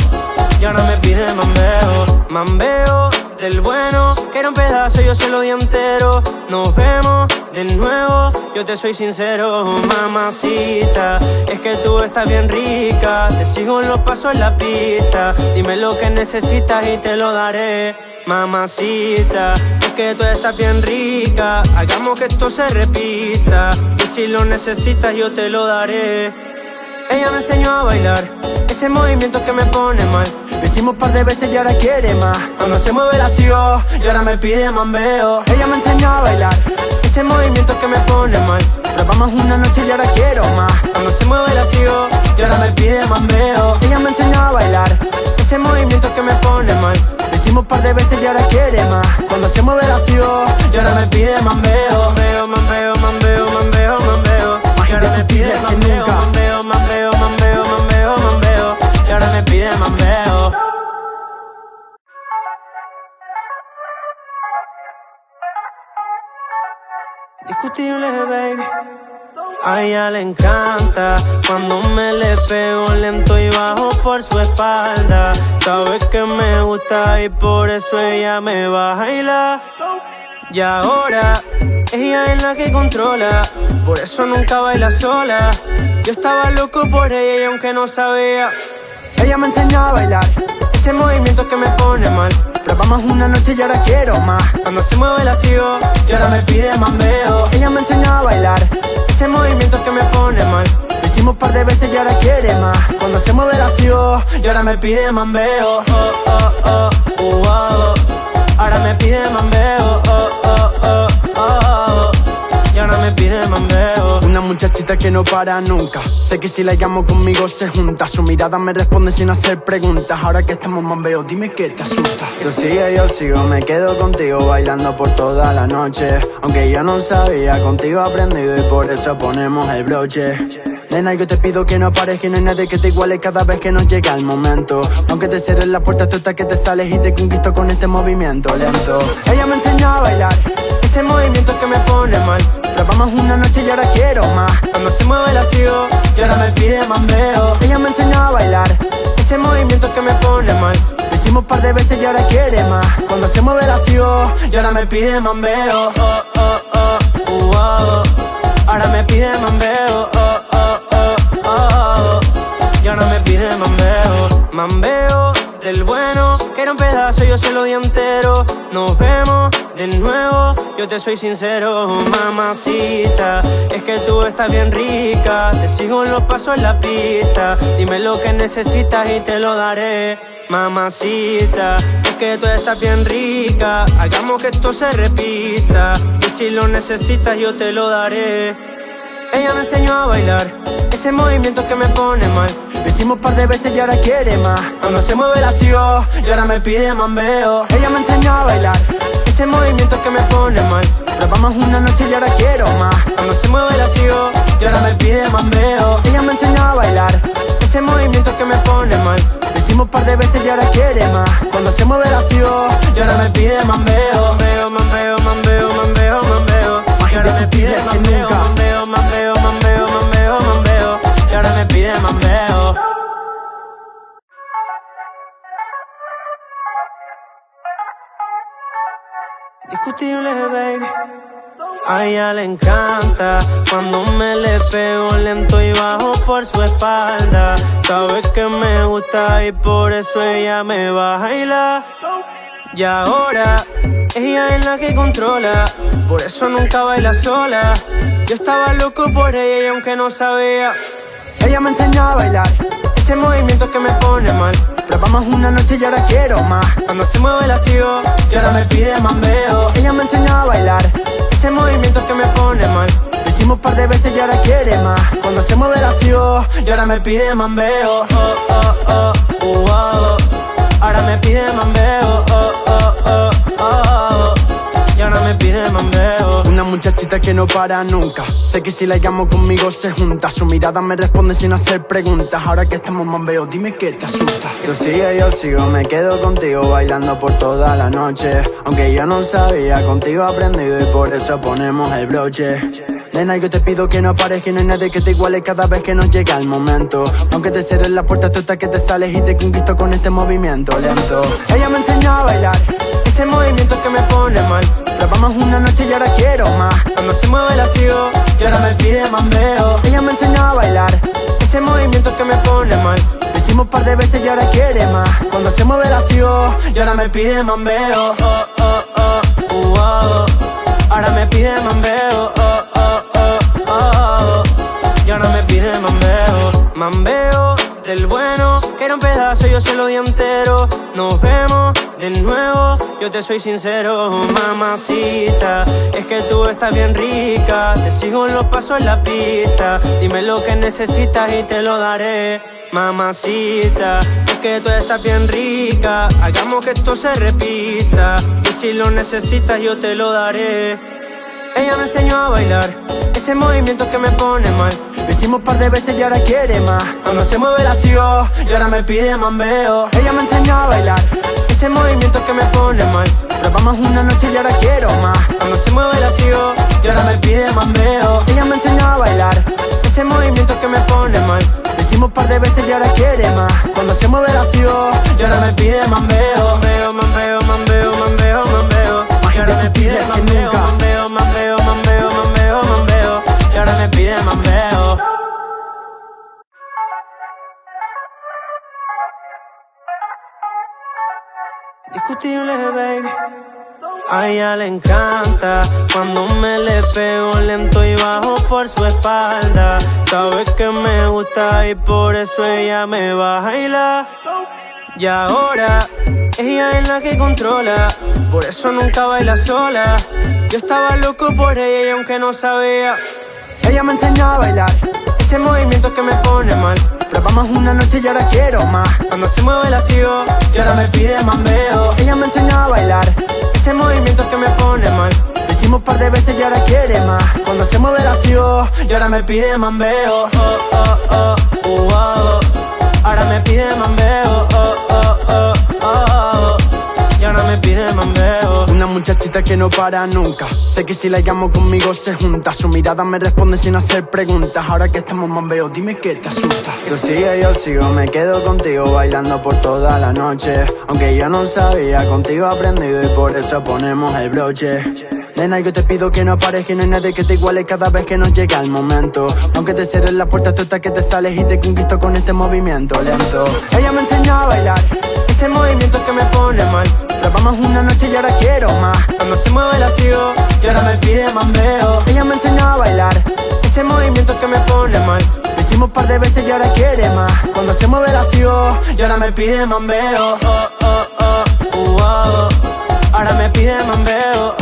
Y ahora me pide mambeo. Mambeo del bueno, que era un pedazo, yo se lo di entero. Nos vemos de nuevo, yo te soy sincero, mamacita. Es que tú estás bien rica, te sigo en los pasos en la pista. Dime lo que necesitas y te lo daré, mamacita. Es que tú estás bien rica, hagamos que esto se repita. Y si lo necesitas yo te lo daré. Ella me enseñó a bailar ese movimiento que me pone mal. lo hicimos un par de veces y ahora quiere más. Cuando se mueve la sigo y ahora me pide mambeo. Ella me enseñó a bailar Ese movimiento que me pone mal. probamos una noche y ahora quiero más. Cuando se mueve la sigo y ahora me pide mambeo. Ella me enseñó a bailar Ese movimiento que me pone mal. lo hicimos un par de veces y ahora quiere más. Cuando se mueve la sigo Y ahora me pide mambeo. Mambeo, mambeo, mambeo, mambeo, mambeo. Y ahora me pide mambeo. Mambeo, mambeo, mambeo, mambeo, mambeo. Y ahora me pide mambeo. Discutible, baby. A ella le encanta cuando me le pego lento y bajo por su espalda. Sabe que me gusta y por eso ella me va a bailar. Y ahora ella es la que controla, por eso nunca baila sola. Yo estaba loco por ella y aunque no sabía, ella me enseñó a bailar ese movimiento que me pone mal. probamos una noche y ahora quiero más. Cuando se mueve la sigo y ahora me pide mambeo. Ella me enseñó a bailar Ese movimiento que me pone mal. lo hicimos un par de veces y ahora quiere más. Cuando se mueve la sigo Y ahora me pide mambeo. Oh, oh, oh, oh. Ahora me pide mambeo. Oh, oh, oh, oh. Y ahora me pide mambeo. una muchachita que no para nunca. Sé que si la llamo conmigo se junta. Su mirada me responde sin hacer preguntas. Ahora que estamos mambeo, dime qué te asusta. Tú sigue, yo sigo, me quedo contigo bailando por toda la noche. Aunque yo no sabía, contigo he aprendido y por eso ponemos el broche. Nena, yo te pido que no pares, que no hay nadie que te iguale cada vez que nos llega el momento. Aunque te cierres la puerta, tú estás que te sales y te conquisto con este movimiento lento. Ella me enseñó a bailar Ese movimiento que me pone mal. probamos una noche y ahora quiero más. Cuando se mueve la sigo y ahora me pide mambeo. Ella me enseñó a bailar Ese movimiento que me pone mal. lo hicimos un par de veces y ahora quiere más. Cuando se mueve la sigo Y ahora me pide mambeo. Oh, oh, oh, oh. Ahora me pide mambeo. Oh, oh, oh, oh. Y ahora me pide mambeo. Mambeo del bueno, que era un pedazo, yo se lo di entero. Nos vemos de nuevo, yo yo te soy sincero, mamacita. Es que tú estás bien rica, te sigo en los pasos en la pista. Dime lo que necesitas y te lo daré, mamacita. Es que tú estás bien rica, hagamos que esto se repita. Y si lo necesitas yo te lo daré. Ella me enseñó a bailar ese movimiento que me pone mal. Lo hicimos un par de veces y ahora quiere más. Cuando se mueve la sigo y ahora me pide mambeo. Ella me enseñó a bailar ese movimiento que me pone mal. Probamos una noche y ahora quiero más. Cuando se mueve la sigo y ahora me pide mambeo. Ella me enseñó a bailar ese movimiento que me pone mal. Lo hicimos un par de veces y ahora quiere más. Cuando se mueve la sigo y ahora me pide mambeo. Mambeo, mambeo, mambeo, mambeo, mambeo. Y ahora me pide mambeo, mambeo, mambeo, mambeo, mambeo, mambeo. Y ahora me pide mambeo. Discutible, baby. A ella le encanta cuando me le pego lento y bajo por su espalda. Sabe que me gusta y por eso ella me va a bailar. Y ahora ella es la que controla, por eso nunca baila sola. Yo estaba loco por ella y aunque no sabía, ella me enseñó a bailar ese movimiento que me pone mal. Probamos una noche y ahora quiero más. Cuando se mueve la sigo y ahora me pide mambeo. Ella me enseñó a bailar ese movimiento que me pone mal. Lo hicimos un par de veces y ahora quiere más. Cuando se mueve la sigo y ahora me pide mambeo. Oh, oh, oh, oh. Ahora me pide mambeo. Oh, oh, oh, oh. Y ahora me pide mambeo. Una muchachita que no para nunca. Sé que si la llamo conmigo se junta. Su mirada me responde sin hacer preguntas. Ahora que estamos mambeo, dime qué te asusta. Tú sigue, yo sigo, me quedo contigo bailando por toda la noche. Aunque yo no sabía, contigo he aprendido y por eso ponemos el broche. Nena, yo te pido que no pares, que no hay nadie que te iguale cada vez que nos llega el momento. Aunque te cierres la puerta, tú estás que te sales y te conquisto con este movimiento lento. Ella me enseñó a bailar ese movimiento que me pone mal. Probamos una noche y ahora quiero más. Cuando se mueve la sigo y ahora me pide mambeo. Ella me enseñó a bailar ese movimiento que me pone mal. Lo hicimos un par de veces y ahora quiere más. Cuando se mueve la sigo y ahora me pide mambeo. Oh, oh, oh, oh. Ahora me pide mambeo. Oh, oh, oh, oh. Y ahora me pide mambeo. Mambeo del bueno, que era un pedazo, yo se lo di entero. Nos vemos de nuevo, yo te soy sincero, mamacita. Es que tú estás bien rica, te sigo en los pasos en la pista. Dime lo que necesitas y te lo daré, mamacita. Es que tú estás bien rica, hagamos que esto se repita. Y si lo necesitas yo te lo daré. Ella me enseñó a bailar ese movimiento que me pone mal. Lo hicimos un par de veces y ahora quiere más. Cuando se mueve la sigo y ahora me pide mambeo. Ella me enseñó a bailar ese movimiento que me pone mal. Probamos una noche y ahora quiero más. Cuando se mueve la sigo y ahora me pide mambeo. Ella me enseñó a bailar ese movimiento que me pone mal. Lo hicimos un par de veces y ahora quiere más. Cuando se mueve la sigo y ahora me pide mambeo. Mambeo, mambeo, mambeo, mambeo, mambeo. Y ahora me pide mambeo, mambeo, mambeo, mambeo, mambeo, mambeo. Y ahora me pide mambeo. Discutible, baby. A ella le encanta cuando me le pego lento y bajo por su espalda. Sabe que me gusta y por eso ella me va a bailar. Y ahora ella es la que controla, por eso nunca baila sola. Yo estaba loco por ella y aunque no sabía, ella me enseñó a bailar ese movimiento que me pone mal. Probamos una noche y ahora quiero más. Cuando se mueve la sigo y ahora me pide mambeo. Ella me enseñó a bailar ese movimiento que me pone mal. Lo hicimos un par de veces y ahora quiere más. Cuando se mueve la sigo y ahora me pide mambeo. Oh, oh, oh, oh. Ahora me pide mambeo. Oh, oh, oh, oh. Y ahora me pide mambeo. Una muchachita que no para nunca. Sé que si la llamo conmigo se junta. Su mirada me responde sin hacer preguntas. Ahora que estamos mambeo, dime qué te asusta. Tú sigue, yo sigo, me quedo contigo bailando por toda la noche. Aunque yo no sabía, contigo he aprendido y por eso ponemos el broche. Nena, yo te pido que no pares, que no hay nadie que te iguale cada vez que nos llega el momento. Aunque te cierres la puerta, tú estás que te sales y te conquisto con este movimiento lento. Ella me enseñó a bailar ese movimiento que me pone mal. Probamos una noche y ahora quiero más. Cuando se mueve la sigo y ahora pide mambeo. Ella me enseñó a bailar ese movimiento que me pone mal. Lo hicimos un par de veces y ahora quiere más. Cuando se mueve la ciudad y ahora me pide mambeo. Ahora me pide mambeo.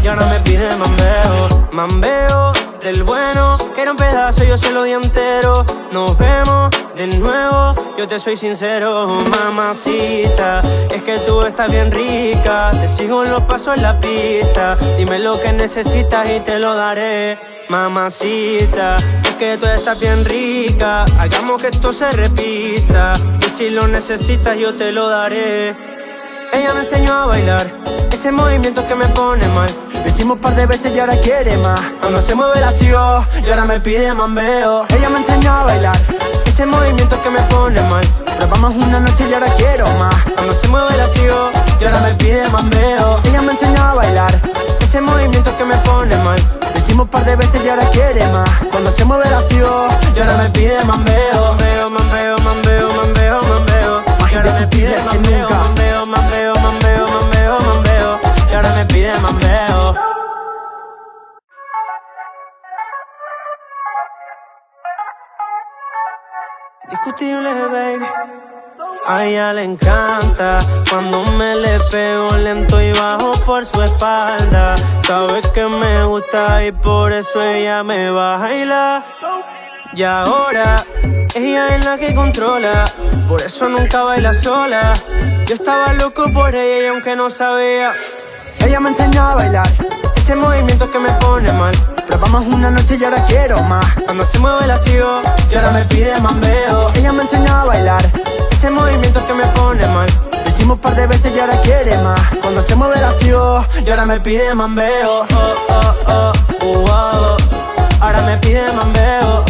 Y ahora me pide mambeo. Mambeo del bueno, que era un pedazo, yo se lo di entero. Nos vemos de nuevo, yo te soy sincero, mamacita. Es que tú estás bien rica, te sigo en los pasos en la pista. Dime lo que necesitas y te lo daré, mamacita. Es que tú estás bien rica, hagamos que esto se repita. Y si lo necesitas yo te lo daré. Ella me enseñó a bailar ese movimiento que me pone mal. Lo hicimos un par de veces y ahora quiere más. Cuando se mueve la ciudad y ahora me pide mambeo. Ella me enseñó a bailar ese movimiento que me pone mal. Probamos una noche y ahora quiero más. Cuando se mueve la ciudad y ahora me pide mambeo. Ella me enseñó a bailar ese movimiento que me pone mal. Lo hicimos un par de veces y ahora quiere más. Cuando se mueve la ciudad y ahora me pide mambeo. Mambeo, mambeo, mambeo, mambeo, mambeo. Y ahora me pide mambeo. Mambeo, mambeo, mambeo, mambeo, mambeo. Y ahora me pide mambeo. Discutible, baby. A ella le encanta cuando me le pego lento y bajo por su espalda. Sabe que me gusta y por eso ella me va a bailar. Y ahora ella es la que controla, por eso nunca baila sola. Yo estaba loco por ella y aunque no sabía, ella me enseñó a bailar ese movimiento que me pone mal. Probamos una noche y ahora quiero más. Cuando se mueve la ciudad y ahora me pide mambeo. Ella me enseñó a bailar ese movimiento que me pone mal. Lo hicimos un par de veces y ahora quiere más. Cuando se mueve la ciudad y ahora me pide mambeo. Ahora me pide mambeo.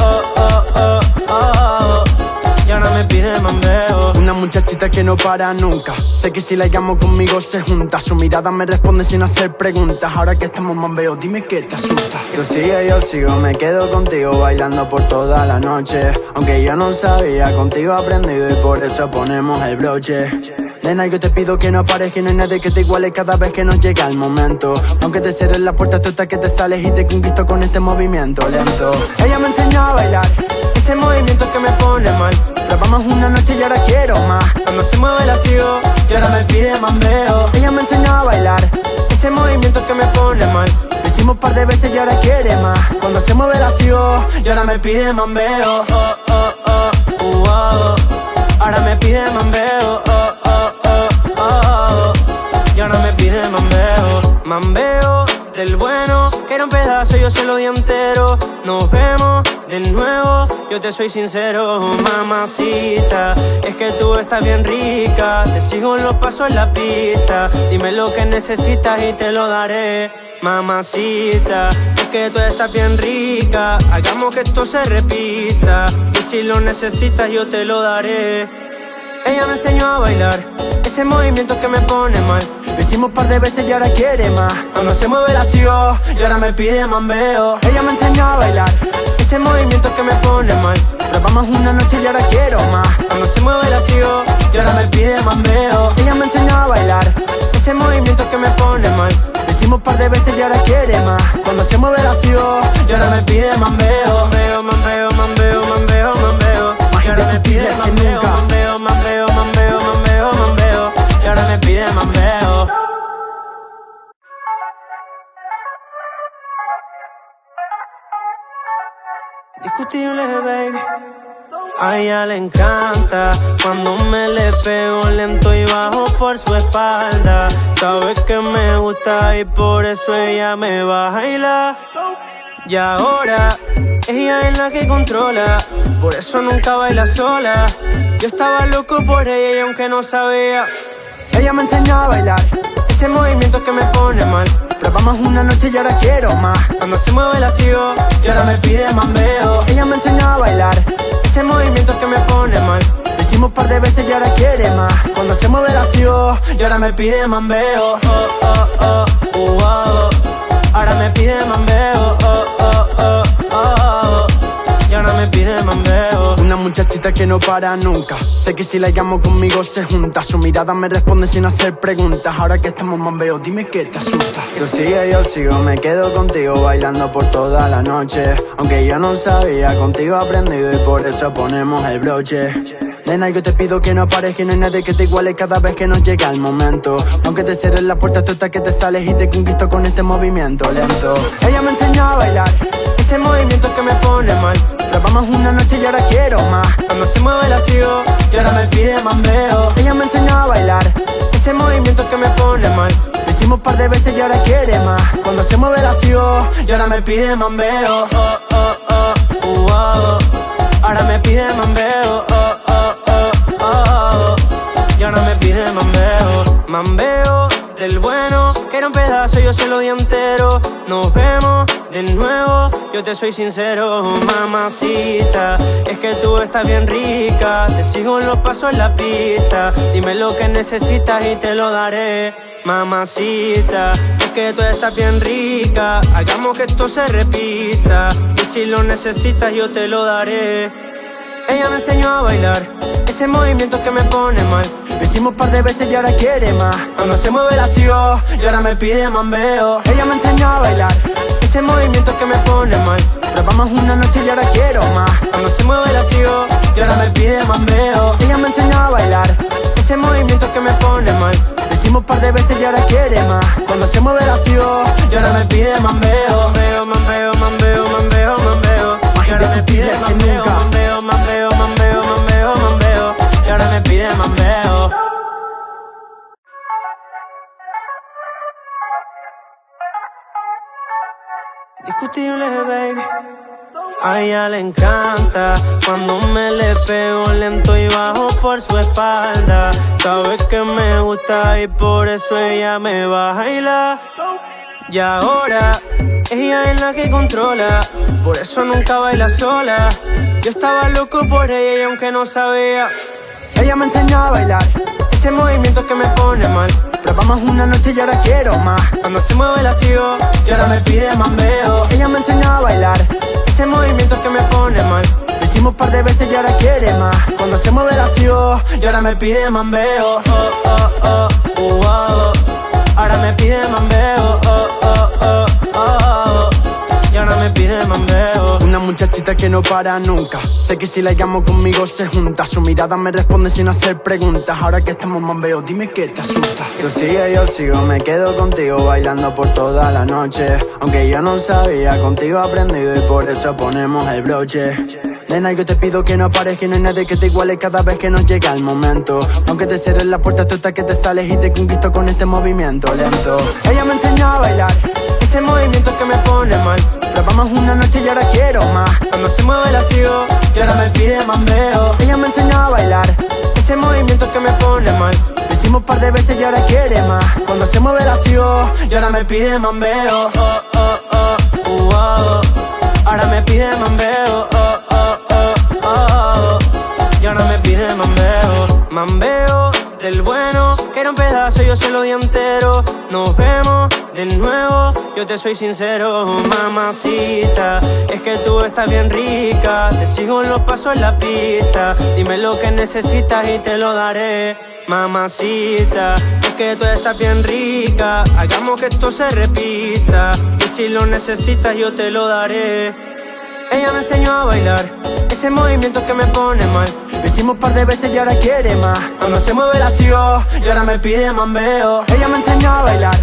Y ahora me pide mambeo. Una muchachita que no para nunca. Sé que si la llamo conmigo se junta. Su mirada me responde sin hacer preguntas. Ahora que estamos mambeo, dime qué te asusta. Tú sigue, yo sigo, me quedo contigo bailando por toda la noche. Aunque yo no sabía, contigo he aprendido y por eso ponemos el broche. Nena, yo te pido que no pares, que no hay nadie que te iguale cada vez que nos llega el momento. Aunque te cierres la puerta, tú estás que te sales y te conquisto con este movimiento lento. Ella me enseñó a bailar ese movimiento que me pone mal. Probamos una noche y ahora quiero más. Cuando se mueve la ciudad y ahora me pide mambeo. Ella me enseñó a bailar ese movimiento que me pone mal. Lo hicimos un par de veces y ahora quiere más. Cuando se mueve la ciudad y ahora me pide mambeo. Ahora me pide mambeo. Y ahora me pide mambeo. Mambeo del bueno, que era un pedazo, yo se lo di entero. Nos vemos de nuevo, yo te soy sincero, mamacita. Es que tú estás bien rica, te sigo en los pasos en la pista. Dime lo que necesitas y te lo daré, mamacita. Es que tú estás bien rica, hagamos que esto se repita. Y si lo necesitas yo te lo daré. Ella me enseñó a bailar ese movimiento que me pone mal. Lo hicimos un par de veces y ahora quiere más. Cuando se mueve la ciudad y ahora me pide mambeo. Ella me enseñó a bailar ese movimiento que me pone mal. Probamos una noche y ahora quiero más. Cuando se mueve la ciudad y ahora me pide mambeo. Ella me enseñó a bailar ese movimiento que me pone mal. Lo hicimos un par de veces y ahora quiere más. Cuando se mueve la ciudad y ahora me pide mambeo. Mambeo, mambeo, mambeo, mambeo, mambeo. Y ahora me pide mambeo, mambeo, mambeo, mambeo, mambeo, mambeo. Y ahora me pide mambeo. Discutible, baby. A ella le encanta cuando me le pego lento y bajo por su espalda. Sabe que me gusta y por eso ella me va a bailar. Y ahora ella es la que controla, por eso nunca baila sola. Yo estaba loco por ella y aunque no sabía, ella me enseñó a bailar ese movimiento que me pone mal. Probamos una noche y ahora quiero más. Cuando se mueve la ciudad y ahora me pide mambeo. Ella me enseñó a bailar ese movimiento que me pone mal. Lo hicimos un par de veces y ahora quiere más. Cuando se mueve la ciudad y ahora me pide mambeo. Ahora me pide mambeo. Y ahora me pide mambeo. Una muchachita muchachita que no para nunca. Sé que si la llamo conmigo se junta. Su mirada me responde sin hacer preguntas. Ahora que estamos mambeo, dime qué te asusta. Tú sigue, yo sigo, me quedo contigo bailando por toda la noche. Aunque yo no sabía, contigo he aprendido y por eso ponemos el broche. Nena, yo te pido que no pares, que no hay nadie que te iguale cada vez que nos llega el momento. Aunque te cierres la puerta, tú estás que te sales y te conquisto con este movimiento lento. Ella me enseñó a bailar ese movimiento que me pone mal. Probamos una noche y ahora quiero más. Cuando se mueve la sigo y ahora me pide mambeo. Ella me enseñó a bailar ese movimiento que me pone mal. Lo hicimos un par de veces y ahora quiere más. Cuando se mueve la sigo y ahora me pide mambeo. Oh, oh, oh, oh. Ahora me pide mambeo. Oh, oh, oh, oh. Y ahora me pide mambeo. Mambeo del bueno, que era un pedazo, yo se lo di entero. Nos vemos de nuevo, yo te soy sincero, mamacita. Es que tú estás bien rica, te sigo en los pasos en la pista. Dime lo que necesitas y te lo daré, mamacita. Es que tú estás bien rica, hagamos que esto se repita. Y si lo necesitas yo te lo daré. Ella me enseñó a bailar ese movimiento que me pone mal. Lo hicimos un par de veces y ahora quiere más. Cuando se mueve la sigo y ahora me pide mambeo. Ella me enseñó a bailar ese movimiento que me pone mal. Probamos una noche y ahora quiero más. Cuando se mueve la sigo y ahora me pide mambeo. Ella me enseñó a bailar ese movimiento que me pone mal. Lo hicimos un par de veces y ahora quiere más. Cuando se mueve la sigo y ahora me pide mambeo. Mambeo, mambeo, mambeo, mambeo, mambeo. Y ahora me pide mambeo, mambeo, mambeo, mambeo, mambeo, mambeo. Y ahora me pide mambeo. Discutible, baby. A ella le encanta cuando me le pego lento y bajo por su espalda. Sabe que me gusta y por eso ella me va a bailar. Y ahora ella es la que controla, por eso nunca baila sola. Yo estaba loco por ella y aunque no sabía, ella me enseñó a bailar ese movimiento que me pone mal. Probamos una noche y ahora quiero más. Cuando se mueve la sigo y ahora me pide mambeo. Ella me enseñó a bailar ese movimiento que me pone mal. Lo hicimos un par de veces y ahora quiere más. Cuando se mueve la sigo y ahora me pide mambeo. Oh, oh, oh, oh. Ahora me pide mambeo. Oh, oh, oh, oh. Y ahora me pide mambeo. Una muchachita que no para nunca. Sé que si la llamo conmigo se junta. Su mirada me responde sin hacer preguntas. Ahora que estamos mambeo, dime qué te asusta. Tú sigue, yo sigo, me quedo contigo bailando por toda la noche. Aunque yo no sabía, contigo he aprendido y por eso ponemos el broche. Nena, yo te pido que no pares, que no hay nadie que te iguale cada vez que nos llega el momento. Aunque te cierres la puerta, tú estás que te sales y te conquisto con este movimiento lento. Ella me enseñó a bailar ese movimiento que me pone mal. Probamos una noche y ahora quiero más. Cuando se mueve la sigo y ahora me pide mambeo. Ella me enseñó a bailar ese movimiento que me pone mal. Lo hicimos un par de veces y ahora quiere más. Cuando se mueve la sigo y ahora me pide mambeo. Oh, oh, oh, oh. Ahora me pide mambeo. Oh, oh, oh, oh. Y ahora me pide mambeo. Mambeo del bueno, que era un pedazo, yo se lo di entero. Nos vemos de nuevo, yo te soy sincero, mamacita. Es que tú estás bien rica, te sigo en los pasos en la pista. Dime lo que necesitas y te lo daré, mamacita. Es que tú estás bien rica, hagamos que esto se repita. Y si lo necesitas yo te lo daré. Ella me enseñó a bailar ese movimiento que me pone mal. Lo hicimos un par de veces y ahora quiere más. Cuando se mueve la sigo y ahora me pide mambeo. Ella me enseñó a bailar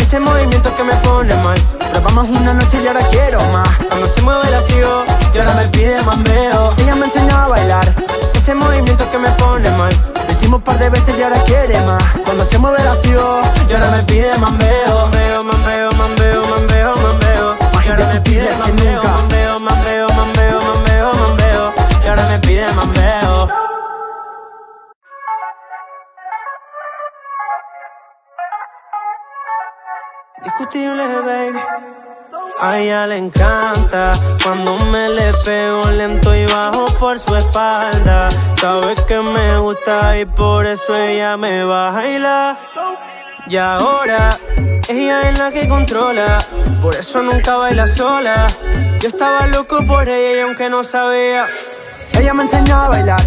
ese movimiento que me pone mal. Probamos una noche y ahora quiero más. Cuando se mueve la sigo y ahora me pide mambeo. Ella me enseñó a bailar ese movimiento que me pone mal. Lo hicimos un par de veces y ahora quiere más. Cuando se mueve la sigo y ahora me pide mambeo. Mambeo, mambeo, mambeo, mambeo, mambeo. Y ahora me pide mambeo, mambeo, mambeo, mambeo, mambeo, mambeo. Y ahora me pide mambeo. Discutible, baby. A ella le encanta cuando me le pego lento y bajo por su espalda. Sabe que me gusta y por eso ella me va a bailar. Y ahora ella es la que controla, por eso nunca baila sola. Yo estaba loco por ella y aunque no sabía, Ella me enseñó a bailar,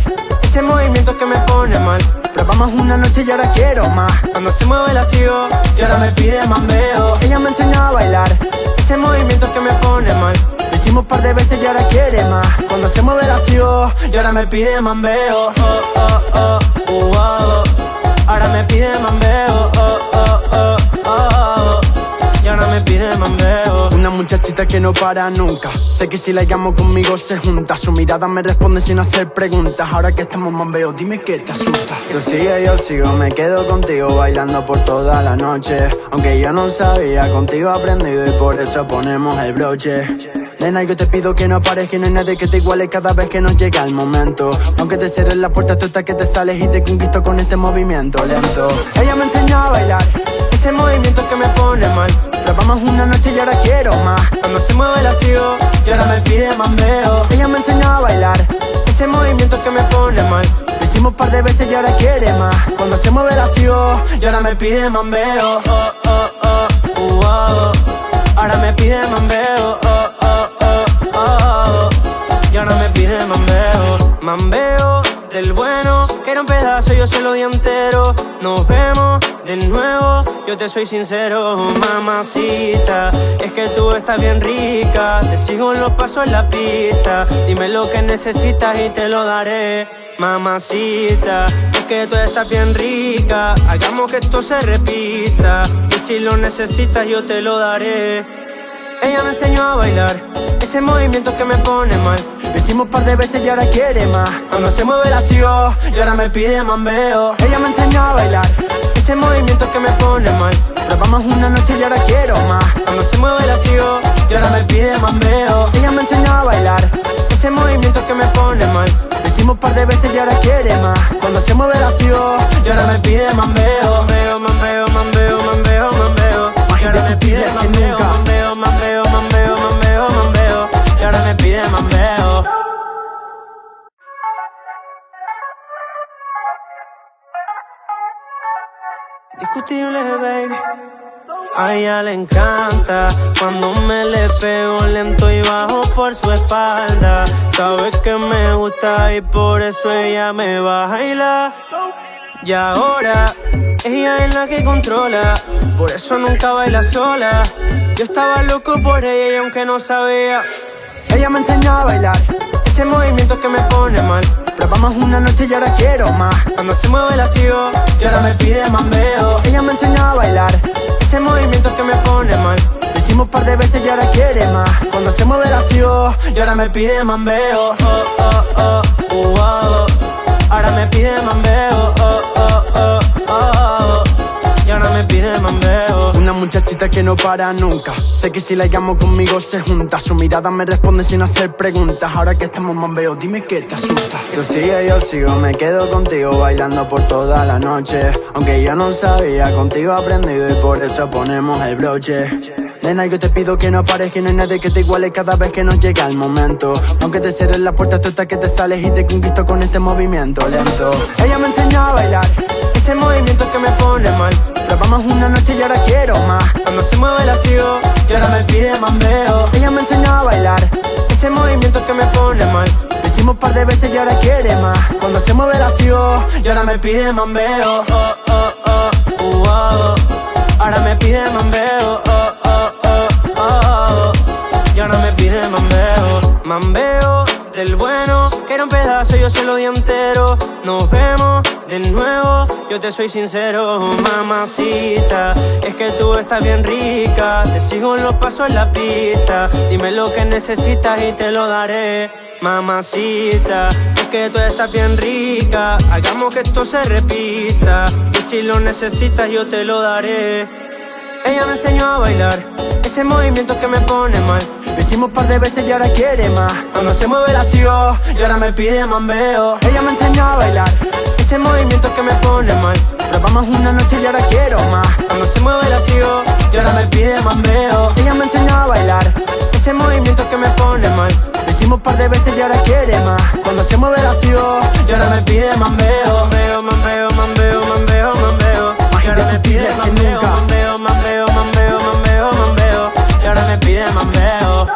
ese movimiento que me pone mal. probamos una noche y ahora quiero más. Cuando se mueve la sigo y ahora me pide mambeo. Ella me enseñó a bailar, ese movimiento que me pone mal. lo hicimos un par de veces y ahora quiere más. Cuando se mueve la sigo y ahora me pide mambeo. Oh, oh, oh, oh. Ahora me pide mambeo. Oh, oh, oh, oh. Y ahora me pide mambeo. Una muchachita que no para nunca. Sé que si la llamo conmigo se junta. Su mirada me responde sin hacer preguntas. Ahora que estamos mambeo, dime qué te asusta. Tú sigue, yo sigo, me quedo contigo bailando por toda la noche. Aunque yo no sabía, contigo he aprendido y por eso ponemos el broche. Nena, yo te pido que no pares, que no hay nadie que te iguale cada vez que nos llega el momento. Aunque te cierres la puerta, tú estás que te sales y te conquisto con este movimiento lento. Ella me enseñó a bailar, ese movimiento que me pone mal. probamos una noche y ahora quiero más. Cuando se mueve la sigo y ahora me pide mambeo. Ella me enseñó a bailar, ese movimiento que me pone mal. lo hicimos un par de veces y ahora quiere más. Cuando se mueve la sigo y ahora me pide mambeo. Oh, oh, oh, oh. Ahora me pide mambeo. Oh, oh, oh, oh. Y ahora me pide mambeo. Mambeo del bueno, que era un pedazo, yo se lo di entero. Nos vemos de nuevo, yo te soy sincero, mamacita. Es que tú estás bien rica, te sigo en los pasos en la pista. Dime lo que necesitas y te lo daré, mamacita. Es que tú estás bien rica, hagamos que esto se repita. Y si lo necesitas yo te lo daré. Ella me enseñó a bailar, ese movimiento que me pone mal. lo hicimos un par de veces y ahora quiere más. Cuando se mueve la sigo y ahora me pide mambeo. Ella me enseñó a bailar, ese movimiento que me pone mal. probamos una noche y ahora quiero más. Cuando se mueve la sigo y ahora me pide mambeo. Ella me enseñó a bailar, ese movimiento que me pone mal. lo hicimos un par de veces y ahora quiere más. Cuando se mueve la sigo y ahora me pide mambeo. Mambeo, mambeo, mambeo, mambeo, mambeo. Y ahora me pide mambeo, mambeo, mambeo, mambeo, mambeo, mambeo. Y ahora me pide mambeo. Discutible, baby. A ella le encanta cuando me le pego lento y bajo por su espalda. Sabe que me gusta y por eso ella me va a bailar. Y ahora ella es la que controla, por eso nunca baila sola. Yo estaba loco por ella y aunque no sabía, ella me enseñó a bailar, ese movimiento que me pone mal. probamos una noche y ahora quiero más. Cuando se mueve la sigo y ahora me pide mambeo. Ella me enseñó a bailar, ese movimiento que me pone mal. lo hicimos un par de veces y ahora quiere más. Cuando se mueve la sigo y ahora me pide mambeo. Oh, oh, oh, oh, oh. Ahora me pide mambeo. Oh, oh, oh, oh. Y ahora me pide mambeo. Una muchachita que no para nunca. Sé que si la llamo conmigo se junta. Su mirada me responde sin hacer preguntas. Ahora que estamos mambeo, dime qué te asusta. Tú sigue, yo sigo, me quedo contigo bailando por toda la noche. Aunque yo no sabía, contigo he aprendido y por eso ponemos el broche. Nena, yo te pido que no pares, que no hay nadie que te iguale cada vez que nos llega el momento. Aunque te cierres la puerta, tú estás que te sales y te conquisto con este movimiento lento. Ella me enseñó a bailar, ese movimiento que me pone mal. probamos una noche y ahora quiero más. Cuando se mueve la sigo y ahora me pide mambeo. Ella me enseñó a bailar, ese movimiento que me pone mal. lo hicimos un par de veces y ahora quiere más. Cuando se mueve la sigo y ahora me pide mambeo. Oh, oh, oh, oh, oh. Ahora me pide mambeo. Oh, oh, oh, oh. Y ahora me pide mambeo. Mambeo del bueno, que era un pedazo, yo se lo di entero. Nos vemos de nuevo, yo te soy sincero, mamacita. Es que tú estás bien rica, te sigo en los pasos en la pista. Dime lo que necesitas y te lo daré, mamacita. Es que tú estás bien rica, hagamos que esto se repita. Y si lo necesitas yo te lo daré. Ella me enseñó a bailar, ese movimiento que me pone mal. lo hicimos un par de veces y ahora quiere más. Cuando se mueve la sigo y ahora me pide mambeo. Ella me enseñó a bailar, ese movimiento que me pone mal. probamos una noche y ahora quiero más. Cuando se mueve la sigo y ahora me pide mambeo. Ella me enseñó a bailar, ese movimiento que me pone mal. lo hicimos un par de veces y ahora quiere más. Cuando se mueve la sigo y ahora me pide mambeo. Mambeo, mambeo, mambeo, mambeo, mambeo. Y ahora me pide mambeo, mambeo, mambeo, mambeo, mambeo, mambeo. Y ahora me pide mambeo.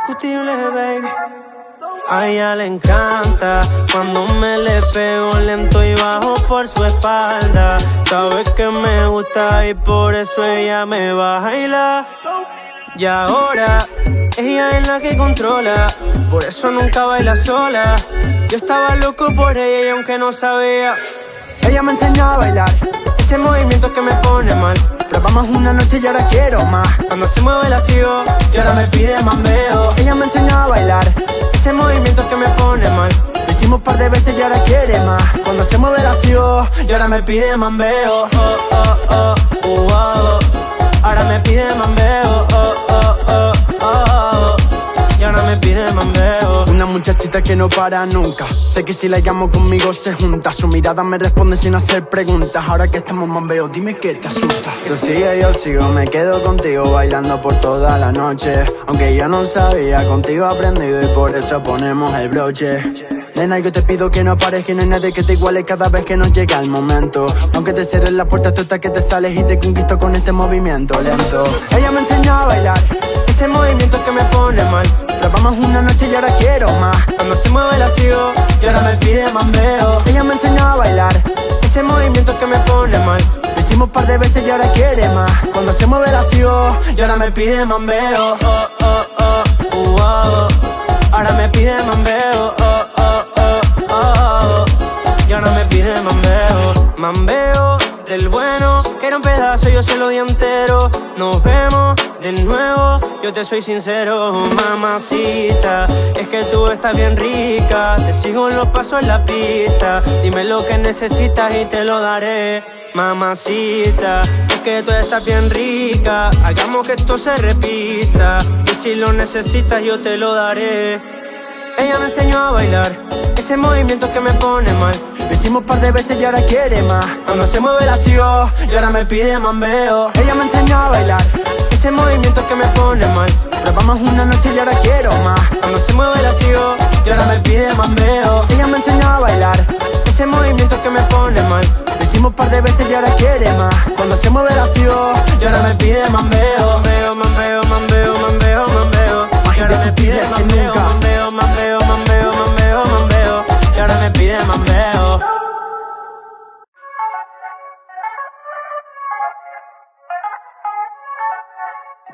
Discutible, baby. A ella le encanta cuando me le pego lento y bajo por su espalda. Sabe que me gusta y por eso ella me va a bailar. Y ahora ella es la que controla, por eso nunca baila sola. Yo estaba loco por ella y aunque no sabía, ella me enseñó a bailar ese movimiento que me pone mal. Probamos una noche y ahora quiero más. Cuando se mueve la sigo y ahora me pide mambeo. Ella me enseñó a bailar ese movimiento que me pone mal. Lo hicimos un par de veces y ahora quiere más. Cuando se mueve la sigo y ahora me pide mambeo. Ahora me pide mambeo. Y ahora me pide mambeo. Una muchachita que no para nunca. Sé que si la llamo conmigo se junta. Su mirada me responde sin hacer preguntas. Ahora que estamos mambeo, dime qué te asusta. Tú sigue, yo sigo, me quedo contigo bailando por toda la noche. Aunque yo no sabía, contigo he aprendido y por eso ponemos el broche. Nena, yo te pido que no pares, que no hay nadie que te iguale cada vez que nos llega el momento. Aunque te cierres la puerta, tú estás que te sales y te conquisto con este movimiento lento. Ella me enseñó a bailar ese movimiento que me pone mal. Probamos una noche y ahora quiero más. Cuando se mueve la sigo y ahora me pide mambeo. Ella me enseñó a bailar ese movimiento que me pone mal. Lo hicimos un par de veces y ahora quiere más. Cuando se mueve la sigo y ahora me pide mambeo. Ahora me pide mambeo. Y ahora me pide mambeo. Mambeo del bueno, que era un pedazo, yo se lo di entero. Nos vemos de nuevo, yo te soy sincero, mamacita. Es que tú estás bien rica, te sigo en los pasos en la pista. Dime lo que necesitas y te lo daré, mamacita. Es que tú estás bien rica, hagamos que esto se repita. Y si lo necesitas yo te lo daré. Ella me enseñó a bailar ese movimiento que me pone mal. Lo hicimos un par de veces y ahora quiere más. Cuando se mueve la sigo y ahora me pide mambeo. Ella me enseñó a bailar ese movimiento que me pone mal. Probamos una noche y ahora quiero más. Cuando se mueve la sigo y ahora me pide mambeo. Ella me enseñó a bailar ese movimiento que me pone mal. Lo hicimos un par de veces y ahora quiere más. Cuando se mueve la sigo y ahora me pide mambeo. Mambeo. Más y ahora me pide mambeo. Mambeo. Y ahora me pide mambeo.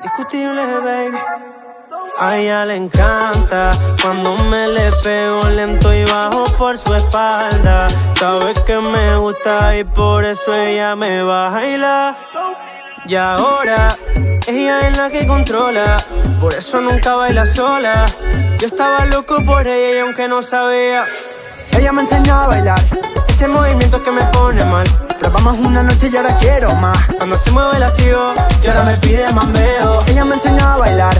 Discutible, baby. A ella le encanta cuando me le pego lento y bajo por su espalda. Sabe que me gusta y por eso ella me va a bailar. Y ahora ella es la que controla, por eso nunca baila sola. Yo estaba loco por ella y aunque no sabía, ella me enseñó a bailar ese movimiento que me pone mal. Probamos una noche y ahora quiero más. Cuando se mueve la sigo y ahora me pide mambeo. Ella me enseñó a bailar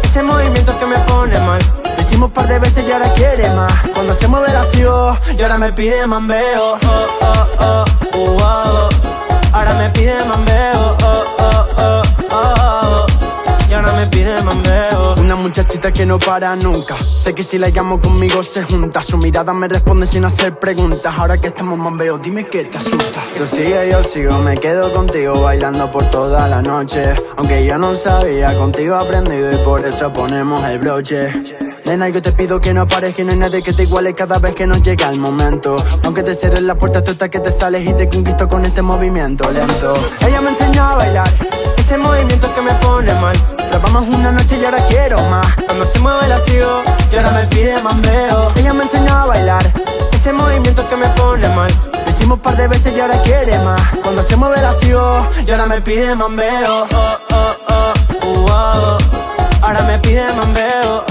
ese movimiento que me pone mal. Lo hicimos un par de veces y ahora quiere más. Cuando se mueve la sigo y ahora me pide mambeo. Ahora me pide mambeo. Y ahora me pide mambeo. Una muchachita que no para nunca. Sé que si la llamo conmigo se junta. Su mirada me responde sin hacer preguntas. Ahora que estamos mambeo, dime qué te asusta. Tú sigue, yo sigo, me quedo contigo bailando por toda la noche. Aunque yo no sabía, contigo he aprendido y por eso ponemos el broche. Nena, yo te pido que no pares, que no hay nadie que te iguale cada vez que nos llega el momento. Aunque te cierres la puerta, tú estás que te sales y te conquisto con este movimiento lento. Ella me enseñó a bailar ese movimiento que me pone mal. Probamos una noche y ahora quiero más. Cuando se mueve la sigo y ahora me pide mambeo. Ella me enseñó a bailar ese movimiento que me pone mal. Lo hicimos un par de veces y ahora quiere más. Cuando se mueve la sigo y ahora me pide mambeo. Ahora me pide mambeo.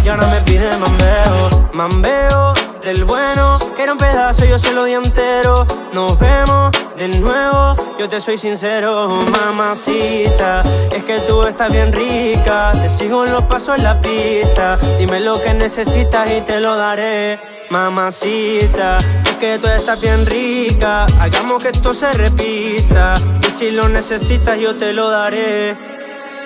Y ahora me pide mambeo. Mambeo del bueno, que era un pedazo, yo se lo di entero. Nos vemos de nuevo, yo te soy sincero, mamacita. Es que tú estás bien rica, te sigo en los pasos en la pista. Dime lo que necesitas y te lo daré, mamacita. Es que tú estás bien rica, hagamos que esto se repita. Y si lo necesitas yo te lo daré.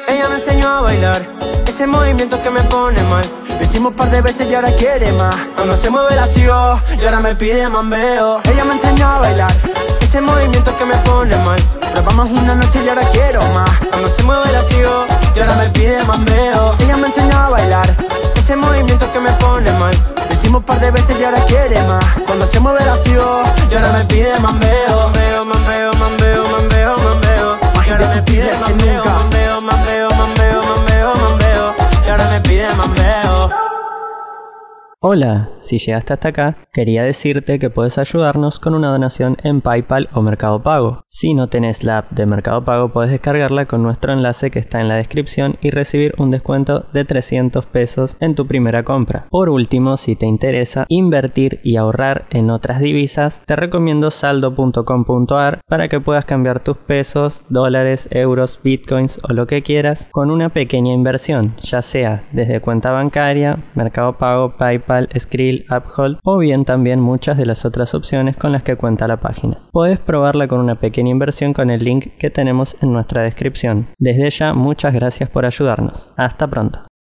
Ella me enseñó a bailar ese movimiento que me pone mal. Lo hicimos un par de veces y ahora quiere más. Cuando se mueve la sigo y ahora me pide mambeo. Ella me enseñó a bailar ese movimiento que me pone mal. Probamos una noche y ahora quiero más. Cuando se mueve la sigo y ahora me pide mambeo. Ella me enseñó a bailar Ese movimiento que me pone mal. lo hicimos un par de veces y ahora quiere más. Cuando se mueve la sigo Y ahora me pide mambeo. Mambeo, mambeo, mambeo, mambeo, mambeo. Y ahora me pide mambeo, mambeo, mambeo, mambeo, mambeo, mambeo. Y ahora me pide mambeo. Hola, si llegaste hasta acá, quería decirte que puedes ayudarnos con una donación en PayPal o Mercado Pago. Si no tenés la app de Mercado Pago, puedes descargarla con nuestro enlace que está en la descripción y recibir un descuento de 300 pesos en tu primera compra. Por último, si te interesa invertir y ahorrar en otras divisas, te recomiendo saldo.com.ar para que puedas cambiar tus pesos, dólares, euros, bitcoins o lo que quieras con una pequeña inversión, ya sea desde cuenta bancaria, Mercado Pago, PayPal, Skrill, Uphold o bien también muchas de las otras opciones con las que cuenta la página. Puedes probarla con una pequeña inversión con el link que tenemos en nuestra descripción. Desde ya, muchas gracias por ayudarnos. Hasta pronto.